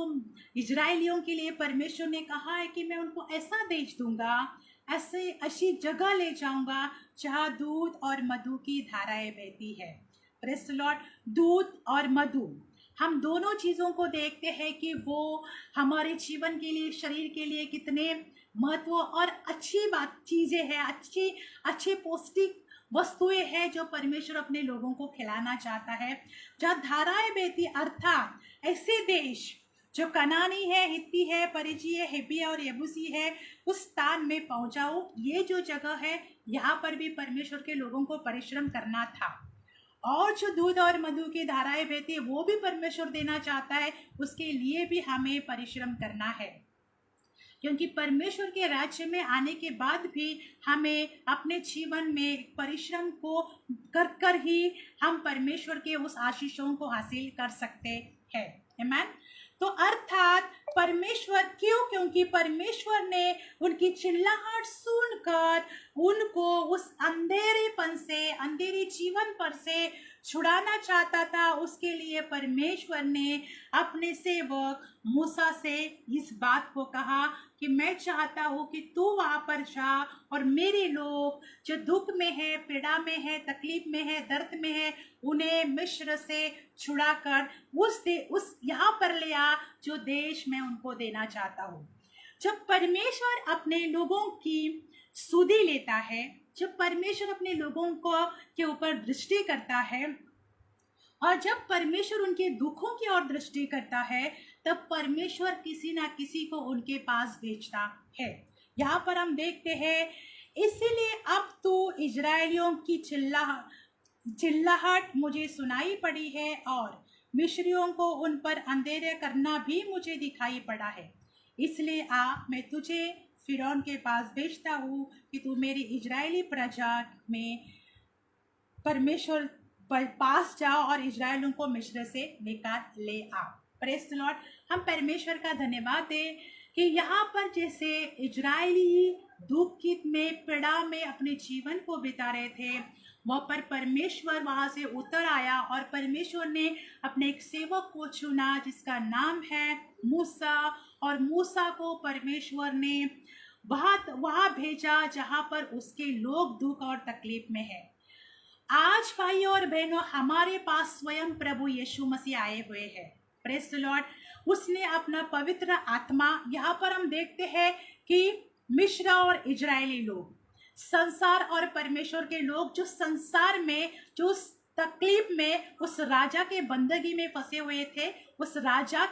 इजरायलियों के लिए परमेश्वर ने कहा है कि मैं उनको ऐसा देश दूंगा, ऐसी जगह ले जाऊंगा जहाँ दूध और मधु की धाराएं बहती है। Praise the Lord. दूध और मधु, हम दोनों चीज़ों को देखते हैं कि वो हमारे जीवन के लिए, शरीर के लिए कितने महत्व और अच्छी चीज़ें हैं, अच्छे पौष्टिक वस्तुएं हैं जो परमेश्वर अपने लोगों को खिलाना चाहता है। जहाँ धाराएं बहती, अर्थात ऐसे देश जो कनानी है, हित्ती है, परिजी है, हिब्बी है और यबूसी है, उस स्थान में पहुंचाओ। ये जो जगह है, यहाँ पर भी परमेश्वर के लोगों को परिश्रम करना था, और जो दूध और मधु की धाराएं बहती है वो भी परमेश्वर देना चाहता है, उसके लिए भी हमें परिश्रम करना है। क्योंकि परमेश्वर के राज्य में आने के बाद भी हमें अपने जीवन में परिश्रम को कर ही हम परमेश्वर के उस आशीषों को हासिल कर सकते हैं। आमीन। तो अर्थात परमेश्वर क्यों? क्योंकि परमेश्वर ने उनकी चिल्लाहट सुनकर उनको उस अंधेरेपन से, अंधेरे जीवन पर से छुड़ाना चाहता था। उसके लिए परमेश्वर ने अपने सेवक मूसा से इस बात को कहा कि मैं चाहता हूँ कि तू वहाँ पर जा और मेरे लोग जो दुख में है, पीड़ा में है, तकलीफ में है, दर्द में है, उन्हें मिस्र से छुड़ाकर उस यहाँ पर ले आ जो देश मैं उनको देना चाहता हूँ। जब परमेश्वर अपने लोगों की सुधि लेता है, जब परमेश्वर अपने लोगों को के ऊपर दृष्टि करता है और जब परमेश्वर उनके दुखों की ओर दृष्टि करता है, तब परमेश्वर किसी ना किसी को उनके पास भेजता है। यहाँ पर हम देखते हैं, इसीलिए अब तो इजरायलियों की चिल्लाहट मुझे सुनाई पड़ी है और मिस्रियों को उन पर अंधेरे करना भी मुझे दिखाई पड़ा है। इसलिए मैं तुझे फिरौन के पास भेजता हूँ कि तू मेरी इजरायली प्रजा में परमेश्वर पास जाओ और इजरायलियों को मिस्र से निकाल ले आ। Praise the Lord. हम परमेश्वर का धन्यवाद दें कि यहाँ पर जैसे इजरायली दुख में, पीड़ा में अपने जीवन को बिता रहे थे, वहाँ पर परमेश्वर वहाँ से उतर आया और परमेश्वर ने अपने एक सेवक को चुना जिसका नाम है मूसा, और मूसा को परमेश्वर ने वहाँ भेजा जहाँ पर उसके लोग दुख और तकलीफ में है। आज भाइयों और बहनों, हमारे पास स्वयं प्रभु यीशु मसीह आए हुए हैं। Praise the Lord. उसने अपना पवित्र आत्मा, यहाँ पर हम देखते हैं कि मिस्र और इजरायली लोग, संसार और परमेश्वर के लोग जो संसार में, जो तकलीफ में, उस राजा के बंदगी में फंसे हुए थे, उस राजा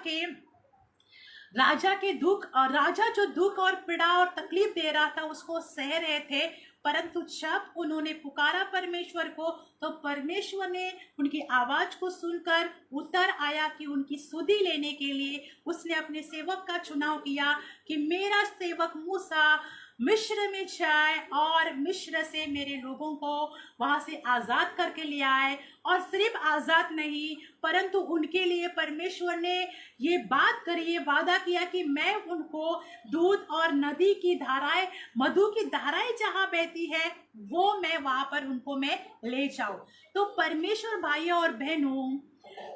के दुख, और राजा जो दुख और पीड़ा और तकलीफ दे रहा था उसको सह रहे थे, परंतु जब उन्होंने पुकारा परमेश्वर को, तो परमेश्वर ने उनकी आवाज को सुनकर उतर आया कि उनकी सुधि लेने के लिए उसने अपने सेवक का चुनाव किया कि मेरा सेवक मूसा मिस्र में जाए और मिस्र से मेरे लोगों को वहां से आजाद करके ले आए। और सिर्फ आजाद नहीं, परंतु उनके लिए परमेश्वर ने ये बात करी, ये वादा किया कि मैं उनको दूध और नदी की धाराएं, मधु की धाराएं जहां बहती है, वो मैं वहां पर उनको मैं ले जाऊं। तो परमेश्वर भाइयों और बहनों,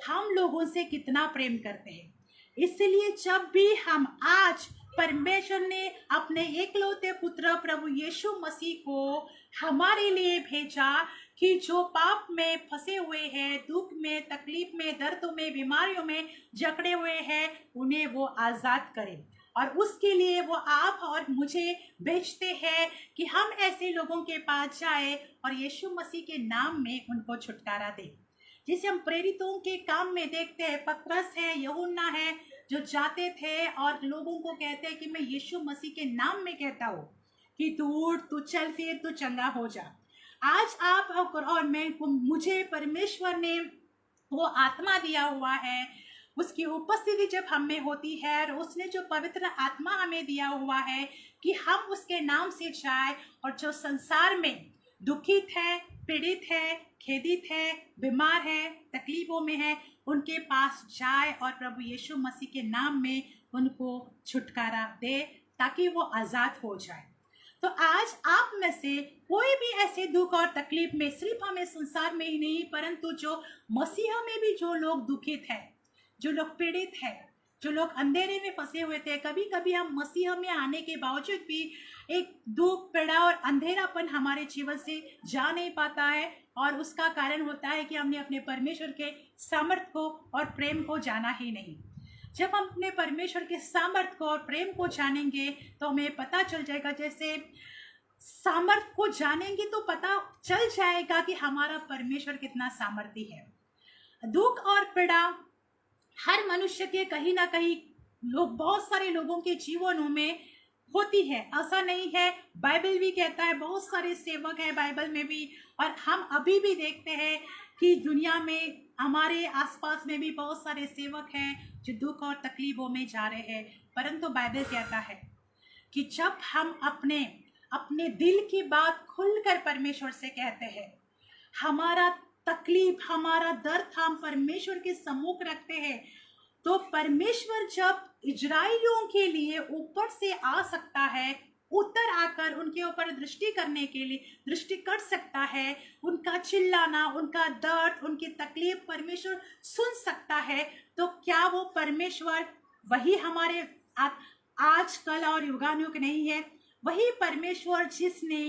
हम लोगों से कितना प्रेम करते हैं। इसलिए जब भी हम आज परमेश्वर ने अपने एकलौते पुत्र प्रभु यीशु मसीह को हमारे लिए भेजा कि जो पाप में फंसे हुए हैं, दुख में, तकलीफ में, दर्दों में, बीमारियों में जकड़े हुए हैं, उन्हें वो आजाद करे। और उसके लिए वो आप और मुझे भेजते हैं कि हम ऐसे लोगों के पास जाए और यीशु मसीह के नाम में उनको छुटकारा दे। जिसे हम प्रेरितों के काम में देखते हैं, पतरस है, यूहन्ना है, जो जाते थे और लोगों को कहते हैं कि मैं यीशु मसीह के नाम में कहता हूँ कि तू उठ, तू चल, फिर तू चंगा हो जा। आज आप और मैं, मुझे परमेश्वर ने वो आत्मा दिया हुआ है, उसकी उपस्थिति जब हम में होती है और उसने जो पवित्र आत्मा हमें दिया हुआ है कि हम उसके नाम से जाए और जो संसार में दुखित है, पीड़ित है, खेदित है, बीमार है, तकलीफों में है, उनके पास जाए और प्रभु यीशु मसीह के नाम में उनको छुटकारा दे ताकि वो आज़ाद हो जाए। तो आज आप में से कोई भी ऐसे दुख और तकलीफ में, सिर्फ हमें संसार में ही नहीं परंतु जो मसीहा में भी जो लोग दुखित है, जो लोग पीड़ित है, जो लोग अंधेरे में फंसे हुए थे, कभी कभी हम मसीह में आने के बावजूद भी एक दुख, पीड़ा और अंधेरापन हमारे जीवन से जा नहीं पाता है। और उसका कारण होता है कि हमने अपने परमेश्वर के सामर्थ्य को और प्रेम को जाना ही नहीं। जब हम अपने परमेश्वर के सामर्थ्य को और प्रेम को जानेंगे तो हमें पता चल जाएगा, जैसे सामर्थ्य को जानेंगे तो पता चल जाएगा कि हमारा परमेश्वर कितना सामर्थी है। दुख और पीड़ा हर मनुष्य के कहीं ना कहीं बहुत सारे लोगों के जीवनों में होती है, ऐसा नहीं है। बाइबल भी कहता है, बहुत सारे सेवक हैं बाइबल में भी, और हम अभी भी देखते हैं कि दुनिया में हमारे आसपास में भी बहुत सारे सेवक हैं जो दुख और तकलीफों में जा रहे हैं। परंतु बाइबल कहता है कि जब हम अपने दिल की बात खुलकर परमेश्वर से कहते हैं, हमारा तकलीफ, हमारा दर्द हम परमेश्वर के सम्मुख रखते हैं, तो परमेश्वर जब इजराइलियों के लिए ऊपर से आ सकता है, उतर आकर उनके ऊपर दृष्टि करने के लिए दृष्टि कर सकता है, उनका चिल्लाना, उनका दर्द, उनकी तकलीफ परमेश्वर सुन सकता है। तो क्या वो परमेश्वर वही हमारे आज, कल और युगानुयुग नहीं है? वही परमेश्वर जिसने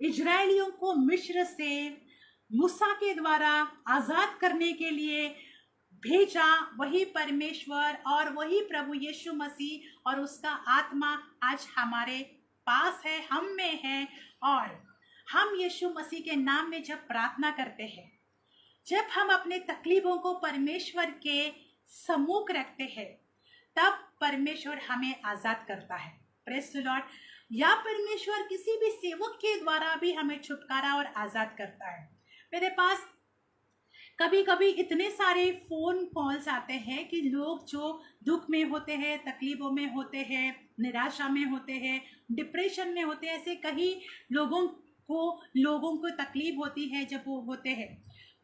इजराइलियों को मिस्र से मूसा के द्वारा आजाद करने के लिए भेजा, वही परमेश्वर और वही प्रभु यीशु मसीह और उसका आत्मा आज हमारे पास है, हम में है। और हम यीशु मसीह के नाम में जब प्रार्थना करते हैं, जब हम अपने तकलीफों को परमेश्वर के सम्मुख रखते हैं, तब परमेश्वर हमें आजाद करता है। Praise the Lord. या परमेश्वर किसी भी सेवक के द्वारा भी हमें छुटकारा और आजाद करता है। मेरे पास कभी कभी इतने सारे फोन कॉल्स आते हैं कि लोग जो दुख में होते हैं, तकलीफों में होते हैं, निराशा में होते हैं, डिप्रेशन में होते हैं, ऐसे कई लोगों को तकलीफ होती है जब वो होते हैं।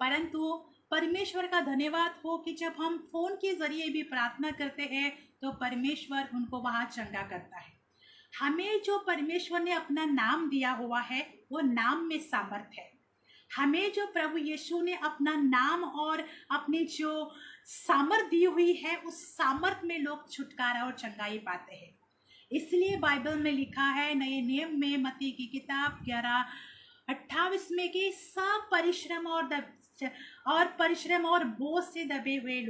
परंतु परमेश्वर का धन्यवाद हो कि जब हम फोन के जरिए भी प्रार्थना करते हैं तो परमेश्वर उनको वहाँ चंगा करता है। हमें जो परमेश्वर ने अपना नाम दिया हुआ है, वो नाम में सामर्थ है। हमें जो प्रभु यीशु ने अपना नाम और अपनी जो सामर्थ दी हुई है, उस सामर्थ में लोग छुटकारा और चंगाई पाते हैं। इसलिए बाइबल में लिखा है, नए नियम में मत्ती की किताब 11:28 में कि सब परिश्रम और बोझ से दबे हुए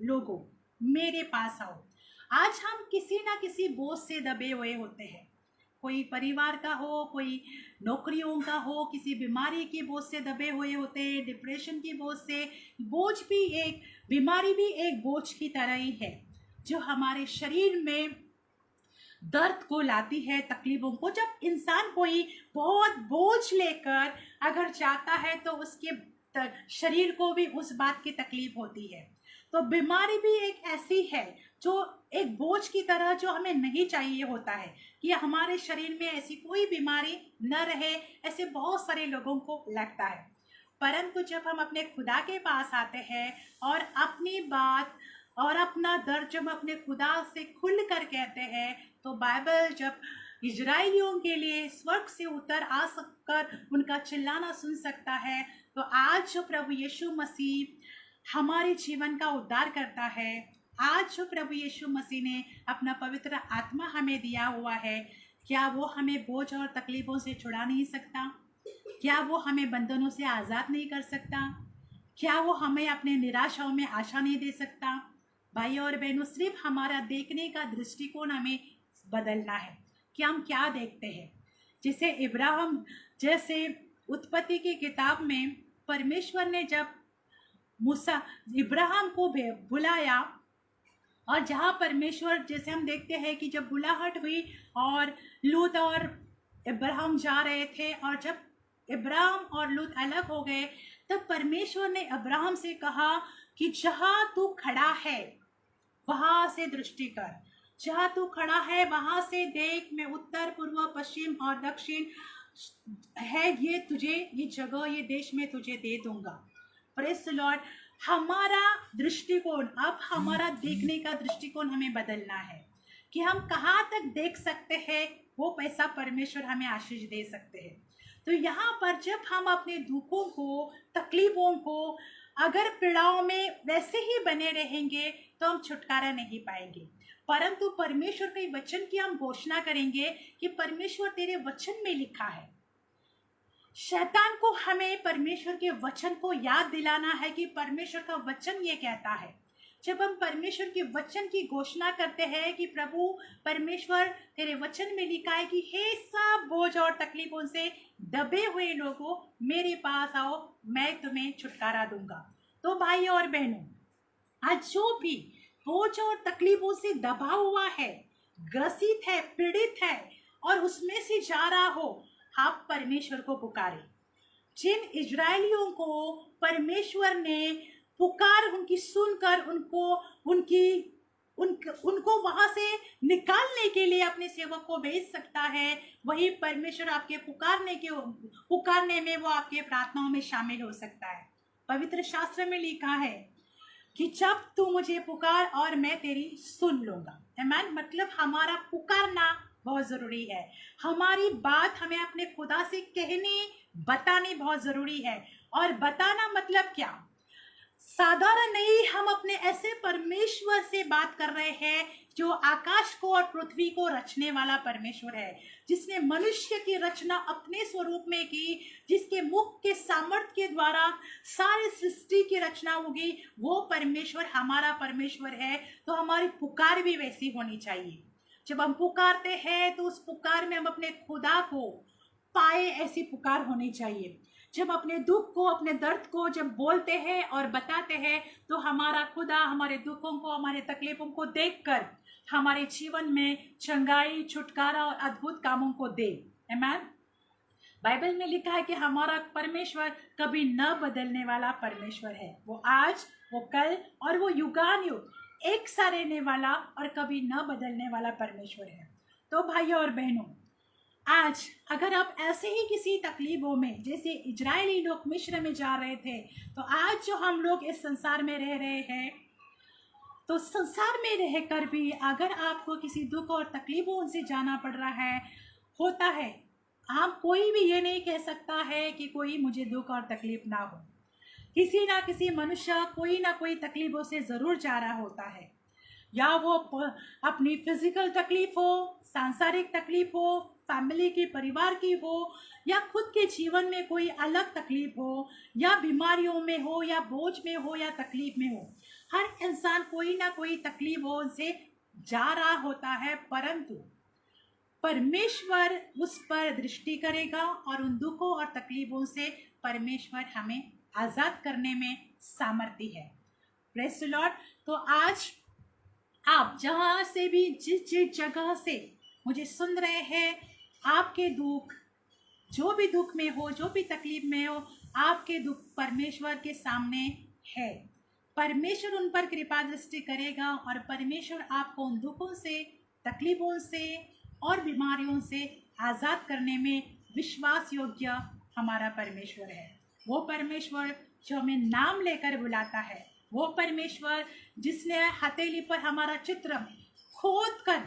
लोगों मेरे पास आओ। आज हम किसी ना किसी बोझ से दबे हुए होते हैं, कोई परिवार का हो, कोई नौकरियों का हो, किसी बीमारी के बोझ से दबे हुए होते हैं, डिप्रेशन की बोझ से। बीमारी भी एक बोझ की तरह ही है जो हमारे शरीर में दर्द को लाती है, तकलीफों को। जब इंसान कोई बहुत बोझ लेकर अगर जाता है तो उसके शरीर को भी उस बात की तकलीफ होती है। तो बीमारी भी एक ऐसी है जो एक बोझ की तरह, जो हमें नहीं चाहिए होता है कि हमारे शरीर में ऐसी कोई बीमारी न रहे, ऐसे बहुत सारे लोगों को लगता है। परंतु जब हम अपने खुदा के पास आते हैं और अपनी बात और अपना दर्द जब अपने खुदा से खुल कर कहते हैं, तो बाइबल जब इजराइलियों के लिए स्वर्ग से उतर आ सककर उनका चिल्लाना सुन सकता है, तो आज जो प्रभु यीशु मसीह हमारे जीवन का उद्धार करता है, आज जो प्रभु यीशु मसीह ने अपना पवित्र आत्मा हमें दिया हुआ है, क्या वो हमें बोझ और तकलीफों से छुड़ा नहीं सकता? क्या वो हमें बंधनों से आज़ाद नहीं कर सकता? क्या वो हमें अपने निराशाओं में आशा नहीं दे सकता? भाई और बहनों, सिर्फ हमारा देखने का दृष्टिकोण हमें बदलना है कि हम क्या देखते हैं। जैसे इब्राहिम, जैसे उत्पत्ति की किताब में परमेश्वर ने जब मूसा इब्राहिम को बुलाया, और जहाँ परमेश्वर, जैसे हम देखते हैं कि जब बुलाहट हुई और लूत और इब्राहिम जा रहे थे, और जब इब्राहिम और लूत अलग हो गए, तब परमेश्वर ने इब्राहिम से कहा कि जहाँ तू खड़ा है वहाँ से दृष्टि कर, जहाँ तू खड़ा है वहाँ से देख, मैं उत्तर पूर्व पश्चिम और दक्षिण है ये तुझे, ये जगह, ये देश में तुझे दे दूंगा। Praise the Lord. हमारा दृष्टिकोण, अब हमारा देखने का दृष्टिकोण हमें बदलना है कि हम कहाँ तक देख सकते हैं, वो पैसा परमेश्वर हमें आशीष दे सकते हैं। तो यहाँ पर जब हम अपने दुखों को, तकलीफों को, अगर पीड़ाओं में वैसे ही बने रहेंगे तो हम छुटकारा नहीं पाएंगे। परंतु परमेश्वर के वचन की हम घोषणा करेंगे कि परमेश्वर तेरे वचन में लिखा है। शैतान को हमें परमेश्वर के वचन को याद दिलाना है कि परमेश्वर का वचन ये कहता है। जब हम परमेश्वर के वचन की घोषणा करते हैं कि प्रभु परमेश्वर तेरे वचन में लिखा है कि हे सब बोझ और तकलीफों से दबे हुए लोगों, मेरे पास आओ, मैं तुम्हें छुटकारा दूंगा। तो भाई और बहनों, आज जो भी बोझ और तकलीफों से दबा हुआ है, ग्रसित है, पीड़ित है और उसमें से जा रहा हो, आप परमेश्वर को पुकारें। जिन इजरायलियों को परमेश्वर ने पुकार उनकी सुनकर उनको वहां से निकालने के लिए अपने सेवक को भेज सकता है, वही परमेश्वर आपके पुकारने में, वो आपके प्रार्थनाओं में शामिल हो सकता है। पवित्र शास्त्र में लिखा है कि जब तू मुझे पुकार और मैं तेरी सुन लूंगा। आमीन। मतलब हमारा पुकारना बहुत जरूरी है, हमारी बात हमें अपने खुदा से कहनी, बतानी बहुत जरूरी है। और बताना मतलब क्या? साधारण नहीं, हम अपने ऐसे परमेश्वर से बात कर रहे हैं जो आकाश को और पृथ्वी को रचने वाला परमेश्वर है, जिसने मनुष्य की रचना अपने स्वरूप में की, जिसके मुख के सामर्थ्य के द्वारा सारी सृष्टि की रचना होगी। वो परमेश्वर हमारा परमेश्वर है। तो हमारी पुकार भी वैसी होनी चाहिए। जब हम पुकारते हैं तो उस पुकार में हम अपने खुदा को पाए, ऐसी पुकार होनी चाहिए। जब अपने दुख को, अपने दर्द को जब बोलते हैं और बताते हैं, तो हमारा खुदा हमारे दुखों को, हमारे तकलीफों को देखकर हमारे जीवन में चंगाई, छुटकारा और अद्भुत कामों को दे। आमीन। बाइबल में लिखा है कि हमारा परमेश्वर कभी न बदलने वाला परमेश्वर है। वो आज, वो कल और वो युगानुयुग एक सा रहने वाला और कभी न बदलने वाला परमेश्वर है। तो भाइयों और बहनों, आज अगर आप ऐसे ही किसी तकलीफों में, जैसे इजरायली लोग मिस्र में जा रहे थे, तो आज जो हम लोग इस संसार में रह रहे हैं, तो संसार में रहकर भी अगर आपको किसी दुख और तकलीफों से जाना पड़ रहा है, होता है, आप कोई भी ये नहीं कह सकता है कि कोई मुझे दुख और तकलीफ ना हो। किसी ना किसी मनुष्य कोई ना कोई तकलीफों से ज़रूर जा रहा होता है, या वो अपनी फिजिकल तकलीफ हो, सांसारिक तकलीफ हो, फैमिली की, परिवार की हो, या खुद के जीवन में कोई अलग तकलीफ हो, या बीमारियों में हो, या बोझ में हो, या तकलीफ में हो। हर इंसान कोई ना कोई तकलीफों से जा रहा होता है, परंतु परमेश्वर उस पर दृष्टि करेगा और उन दुखों और तकलीफों से परमेश्वर हमें आज़ाद करने में सामर्थ्य है। Praise the Lord. तो आज आप जहाँ से भी, जिस जगह से मुझे सुन रहे हैं, आपके दुख, जो भी दुख में हो, जो भी तकलीफ में हो, आपके दुख परमेश्वर के सामने है। परमेश्वर उन पर कृपा दृष्टि करेगा और परमेश्वर आपको उन दुखों से, तकलीफों से और बीमारियों से आज़ाद करने में विश्वास योग्य हमारा परमेश्वर है। वो परमेश्वर जो हमें नाम लेकर बुलाता है, वो परमेश्वर जिसने हथेली पर हमारा चित्र खोद कर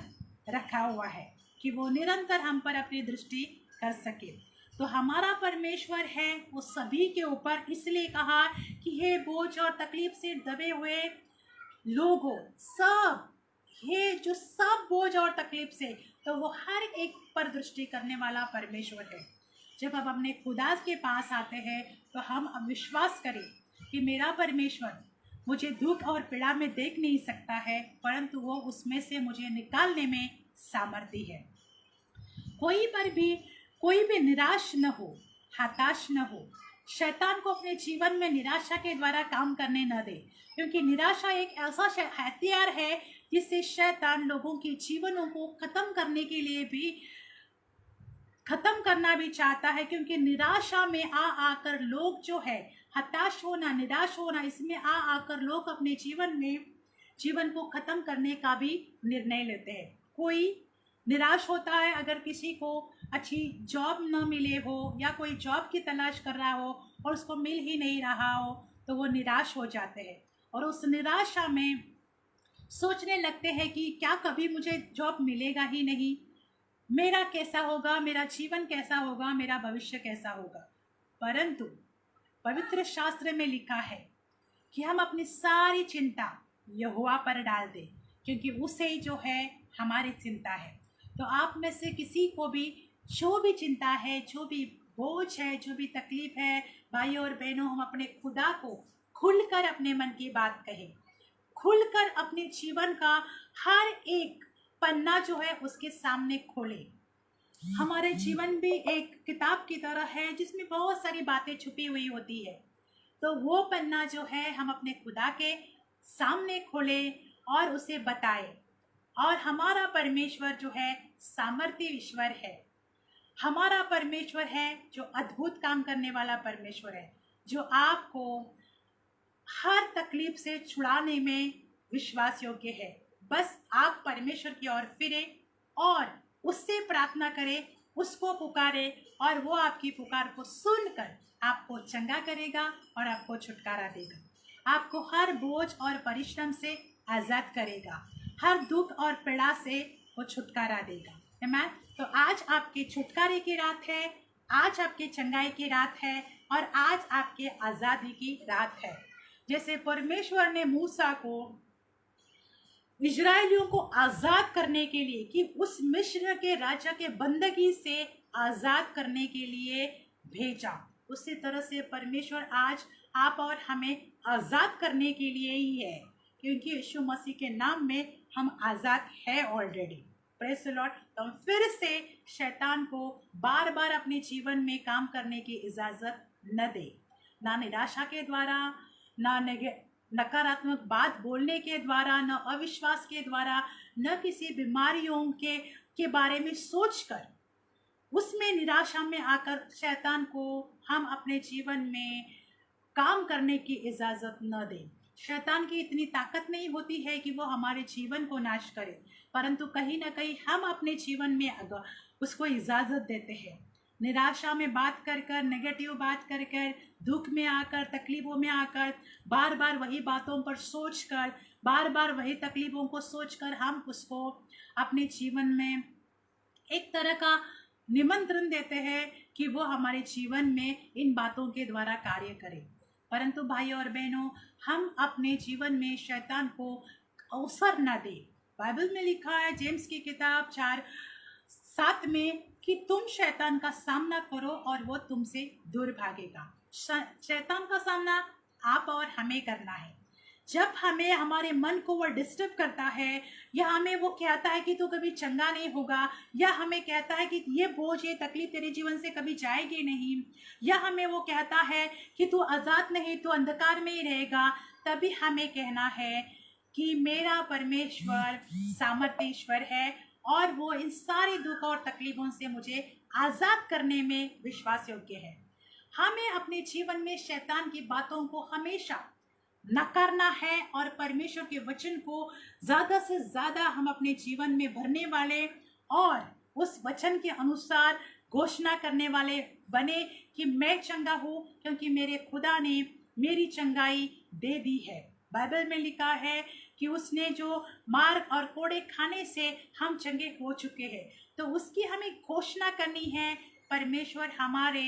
रखा हुआ है कि वो निरंतर हम पर अपनी दृष्टि कर सके। तो हमारा परमेश्वर है वो सभी के ऊपर, इसलिए कहा कि हे बोझ और तकलीफ से दबे हुए लोगों, सब ये जो सब बोझ और तकलीफ से, तो वो हर एक पर दृष्टि करने वाला परमेश्वर है। जब हम अपने खुदा के पास आते हैं तो हम अब विश्वास करें कि मेरा परमेश्वर मुझे दुख और पीड़ा में देख नहीं सकता है, परंतु वो उसमें से मुझे निकालने में सामर्थ्य है। कोई भी निराश न हो, हताश न हो। शैतान को अपने जीवन में निराशा के द्वारा काम करने न दे, क्योंकि निराशा एक ऐसा हथियार है जिससे शैतान लोगों के जीवनों को खत्म करने के लिए भी खत्म करना भी चाहता है। क्योंकि निराशा में आकर लोग जो है हताश होना, निराश होना, इसमें आकर लोग अपने जीवन को खत्म करने का भी निर्णय लेते हैं। कोई निराश होता है अगर किसी को अच्छी जॉब न मिले हो या कोई जॉब की तलाश कर रहा हो और उसको मिल ही नहीं रहा हो, तो वो निराश हो जाते हैं और उस निराशा में सोचने लगते हैं कि क्या कभी मुझे जॉब मिलेगा ही नहीं, मेरा कैसा होगा, मेरा जीवन कैसा होगा, मेरा भविष्य कैसा होगा। परंतु पवित्र शास्त्र में लिखा है कि हम अपनी सारी चिंता यहोवा पर डाल दें, क्योंकि उसे जो है हमारी चिंता है। तो आप में से किसी को भी जो भी चिंता है, जो भी बोझ है, जो भी तकलीफ है, भाइयों और बहनों, हम अपने खुदा को खुलकर अपने मन की बात कहें, खुलकर अपने जीवन का हर एक पन्ना जो है उसके सामने खोले। हमारे जीवन भी एक किताब की तरह है जिसमें बहुत सारी बातें छुपी हुई होती है। तो वो पन्ना जो है हम अपने खुदा के सामने खोले और उसे बताए। और हमारा परमेश्वर जो है सामर्थ्य ईश्वर है, हमारा परमेश्वर है जो अद्भुत काम करने वाला परमेश्वर है, जो आपको हर तकलीफ से छुड़ाने में विश्वास योग्य है। बस आप परमेश्वर की ओर फिरे और उससे प्रार्थना करें, उसको पुकारे और वो आपकी पुकार को सुनकर आपको चंगा करेगा और आपको छुटकारा देगा। आपको हर बोझ और परिश्रम से आज़ाद करेगा, हर दुख और पीड़ा से वो छुटकारा देगा। आमीन। तो आज आपके छुटकारे की रात है, आज आपके चंगाई की रात है और आज आपके आज़ादी की रात है। जैसे परमेश्वर ने मूसा को इजरायलियों को आज़ाद करने के लिए, कि उस मिस्र के राजा के बंदगी से आज़ाद करने के लिए भेजा, उसी तरह से परमेश्वर आज आप और हमें आज़ाद करने के लिए ही है, क्योंकि यीशु मसीह के नाम में हम आज़ाद है ऑलरेडी। Praise the Lord. तो हम फिर से शैतान को बार बार अपने जीवन में काम करने की इजाज़त न दे, ना निराशा के द्वारा, ना नकारात्मक बात बोलने के द्वारा, न अविश्वास के द्वारा, न किसी बीमारियों के बारे में सोचकर उसमें निराशा में आकर शैतान को हम अपने जीवन में काम करने की इजाज़त न दें। शैतान की इतनी ताकत नहीं होती है कि वो हमारे जीवन को नाश करे, परंतु कहीं ना कहीं हम अपने जीवन में उसको इजाज़त देते हैं। निराशा में बात कर कर, नेगेटिव बात कर कर, दुख में आकर, तकलीफ़ों में आकर, बार बार वही बातों पर सोचकर, बार बार वही तकलीफ़ों को सोचकर हम उसको अपने जीवन में एक तरह का निमंत्रण देते हैं कि वो हमारे जीवन में इन बातों के द्वारा कार्य करे। परंतु भाइयों और बहनों, हम अपने जीवन में शैतान को अवसर न दें। बाइबल में लिखा है जेम्स की किताब 4:7 में कि तुम शैतान का सामना करो और वो तुमसे दूर भागेगा। शैतान का सामना आप और हमें करना है। जब हमें हमारे मन को वो डिस्टर्ब करता है, या हमें वो कहता है कि तू कभी चंगा नहीं होगा, या हमें कहता है कि ये बोझ, ये तकलीफ तेरे जीवन से कभी जाएगी नहीं, या हमें वो कहता है कि तू आज़ाद नहीं, तू अंधकार में ही रहेगा, तभी हमें कहना है कि मेरा परमेश्वर सामर्थ्य ईश्वर है और वो इन सारी दुख और तकलीफों से मुझे आज़ाद करने में विश्वास योग्य है। हमें अपने जीवन में शैतान की बातों को हमेशा नकारना है और परमेश्वर के वचन को ज़्यादा से ज़्यादा हम अपने जीवन में भरने वाले और उस वचन के अनुसार घोषणा करने वाले बने कि मैं चंगा हूँ क्योंकि मेरे खुदा ने मेरी चंगाई दे दी है। बाइबल में लिखा है कि उसने जो मार और कोड़े खाने से हम चंगे हो चुके हैं, तो उसकी हमें घोषणा करनी है। परमेश्वर हमारे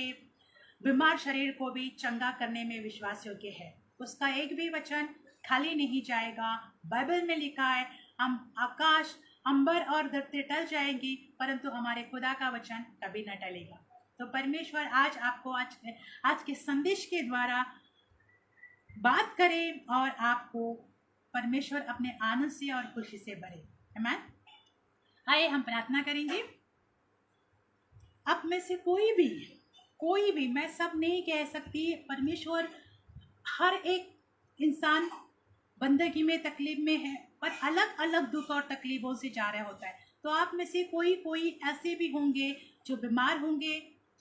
बीमार शरीर को भी चंगा करने में विश्वास योग्य है। उसका एक भी वचन खाली नहीं जाएगा। बाइबल में लिखा है, हम आकाश अंबर और धरती टल जाएंगी परंतु हमारे खुदा का वचन कभी न टलेगा। तो परमेश्वर आज आपको आज के संदेश के द्वारा बात करें और आपको परमेश्वर अपने आनंद से और खुशी से भरे। आमीन। आइए हम प्रार्थना करेंगे। अब में से कोई भी, मैं सब नहीं कह सकती, परमेश्वर हर एक इंसान बंदगी में तकलीफ में है, पर अलग अलग दुख और तकलीफों से जा रहा होता है। तो आप में से कोई ऐसे भी होंगे जो बीमार होंगे,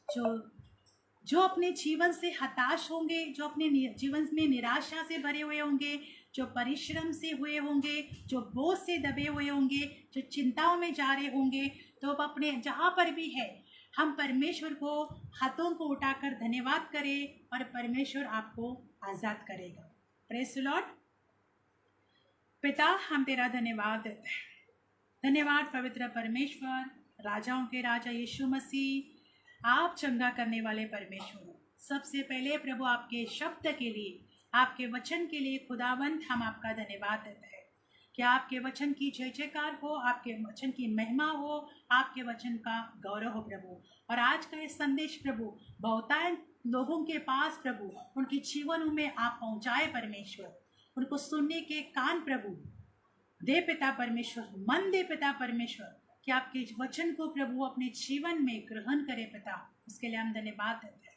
जो अपने जीवन से हताश होंगे, जो अपने जीवन में निराशा से भरे हुए होंगे, जो परिश्रम से हुए होंगे, जो बोझ से दबे हुए होंगे, जो चिंताओं में जा रहे होंगे। तो अब अपने जहाँ पर भी है, हम परमेश्वर को हाथों को उठाकर धन्यवाद करें और परमेश्वर आपको आज़ाद करेगा। Praise the Lord. पिता, हम तेरा धन्यवाद देते हैं। धन्यवाद पवित्र परमेश्वर, राजाओं के राजा यीशु मसीह, आप चंगा करने वाले परमेश्वर हो। सबसे पहले प्रभु आपके शब्द के लिए, आपके वचन के लिए खुदावंत हम आपका धन्यवाद देते हैं कि आपके वचन की जय जयकार हो, आपके वचन की महिमा हो, आपके वचन का गौरव हो प्रभु। और आज का ये संदेश प्रभु बहुतायत लोगों के पास प्रभु उनके जीवनों में आप पहुँचाए परमेश्वर। उनको सुनने के कान प्रभु दे पिता परमेश्वर, मन दे पिता परमेश्वर कि आपके वचन को प्रभु अपने जीवन में ग्रहण करे पिता। उसके लिए हम धन्यवाद देते हैं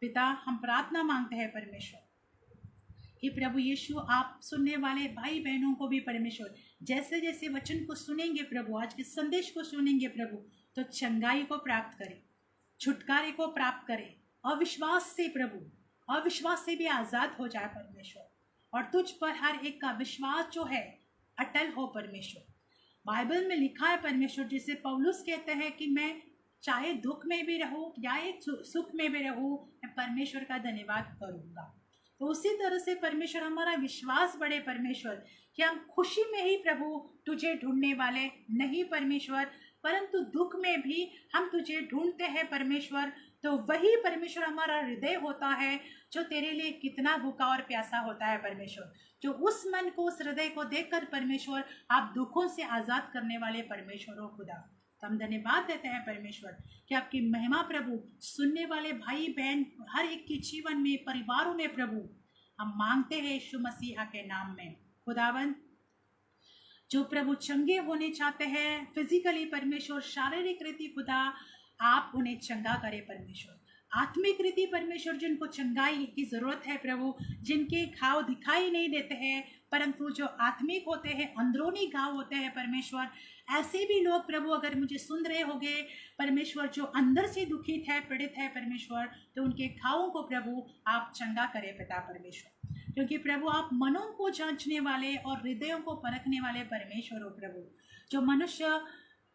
पिता। हम प्रार्थना मांगते हैं परमेश्वर कि प्रभु यीशु आप सुनने वाले भाई बहनों को भी परमेश्वर जैसे जैसे वचन को सुनेंगे प्रभु, आज के संदेश को सुनेंगे प्रभु, तो चंगाई को प्राप्त करें, छुटकारे को प्राप्त करें, अविश्वास से प्रभु, अविश्वास से भी आज़ाद हो जाए परमेश्वर, और तुझ पर हर एक का विश्वास जो है अटल हो परमेश्वर। बाइबल में लिखा है परमेश्वर, जिसे पौलुस कहते हैं कि मैं चाहे दुख में भी रहूं या एक सुख में भी रहूं, मैं परमेश्वर का धन्यवाद करूंगा। तो उसी तरह से परमेश्वर हमारा विश्वास बढ़े परमेश्वर कि हम खुशी में ही प्रभु तुझे ढूंढने वाले नहीं परमेश्वर, परंतु दुख में भी हम तुझे ढूंढते हैं परमेश्वर। तो वही परमेश्वर हमारा हृदय होता है जो तेरे लिए कितना भूखा और प्यासा होता है परमेश्वर। जो उस मन को, उस हृदय को देखकर परमेश्वर आप दुखों से आज़ाद करने वाले परमेश्वर हो खुदा। तो हम धन्यवाद देते हैं परमेश्वर कि आपकी महिमा प्रभु सुनने वाले भाई बहन हर एक के जीवन में, परिवारों में प्रभु हम मांगते हैं यीशु मसीहा के नाम में। खुदावन, जो प्रभु चंगे होने चाहते हैं फिजिकली परमेश्वर, शारीरिक रीति खुदा आप उन्हें चंगा करें परमेश्वर। आत्मिक रीति परमेश्वर जिनको चंगाई की जरूरत है प्रभु, जिनके घाव दिखाई नहीं देते हैं परंतु जो आत्मिक होते हैं, अंदरूनी घाव होते हैं परमेश्वर, ऐसे भी लोग प्रभु अगर मुझे सुन रहे होंगे परमेश्वर, जो अंदर से दुखित है, पीड़ित है परमेश्वर, तो उनके घावों को प्रभु आप चंगा करें पिता परमेश्वर। क्योंकि प्रभु आप मनों को जांचने वाले और हृदयों को परखने वाले परमेश्वर हो प्रभु। जो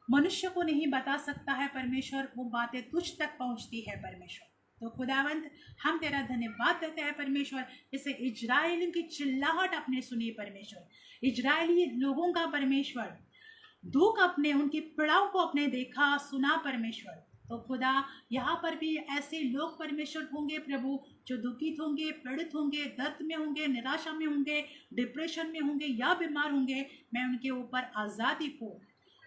मनुष्य को नहीं बता सकता है परमेश्वर, वो बातें तुझ तक पहुंचती है परमेश्वर। तो खुदावंत, हम तेरा धन्यवाद देते हैं परमेश्वर, जैसे इजराइलियों की चिल्लाहट आपने सुनी परमेश्वर, इजरायली लोगों का परमेश्वर दुख अपने, उनकी पीड़ाओं को अपने देखा सुना परमेश्वर। तो खुदा यहाँ पर भी ऐसे लोग परमेश्वर होंगे प्रभु जो दुखित होंगे, पीड़ित होंगे, दर्द में होंगे, निराशा में होंगे, डिप्रेशन में होंगे या बीमार होंगे। मैं उनके ऊपर आज़ादी को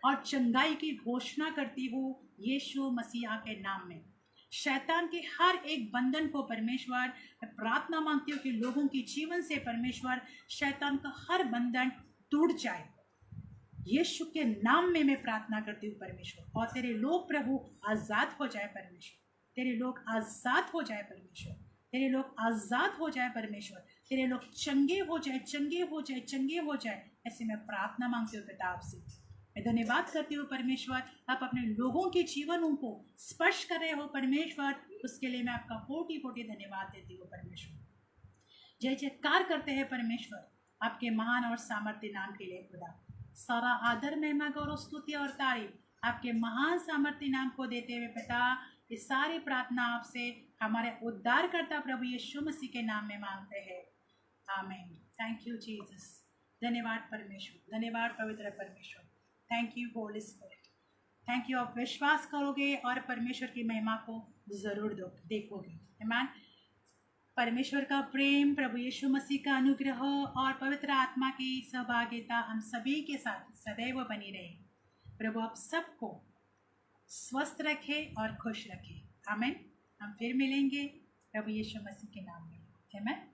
और चंगाई की घोषणा करती हूँ यीशु मसीहा के नाम में। शैतान के हर एक बंधन को परमेश्वर मैं प्रार्थना मांगती हूँ कि लोगों के जीवन से परमेश्वर शैतान का हर बंधन टूट जाए। यीशु के नाम में मैं प्रार्थना करती हूँ परमेश्वर, और तेरे लोग प्रभु आज़ाद हो जाए परमेश्वर, तेरे लोग आज़ाद हो जाए परमेश्वर, तेरे लोग आज़ाद हो जाए परमेश्वर, तेरे लोग चंगे हो जाए, चंगे हो जाए, चंगे हो जाए। ऐसे मैं प्रार्थना मांगती हूँ पिता आपसे। मैं धन्यवाद करती हूँ परमेश्वर, आप अपने लोगों के जीवनों को स्पर्श कर रहे हो परमेश्वर, उसके लिए मैं आपका कोटि कोटि धन्यवाद देती हूँ परमेश्वर। जय जयकार करते हैं परमेश्वर आपके महान और सामर्थ्य नाम के लिए खुदा। सारा आदर, महिमा, गौरव, स्तुति और तारीफ आपके महान सामर्थ्य नाम को देते हुए पिता, ये सारी प्रार्थना आपसे हमारे उद्धारकर्ता प्रभु यीशु मसीह के नाम में मांगते हैं, आमीन। Thank you Jesus. धन्यवाद परमेश्वर, धन्यवाद पवित्र परमेश्वर। Thank you Holi spirit. Thank you. आप विश्वास करोगे और परमेश्वर की महिमा को ज़रूर देखोगे। आमीन। परमेश्वर का प्रेम, प्रभु यीशु मसीह का अनुग्रह और पवित्र आत्मा की सहभागिता हम सभी के साथ सदैव बनी रहे। प्रभु आप सबको स्वस्थ रखे और खुश रखे। आमीन। हम फिर मिलेंगे प्रभु यीशु मसीह के नाम में। आमीन।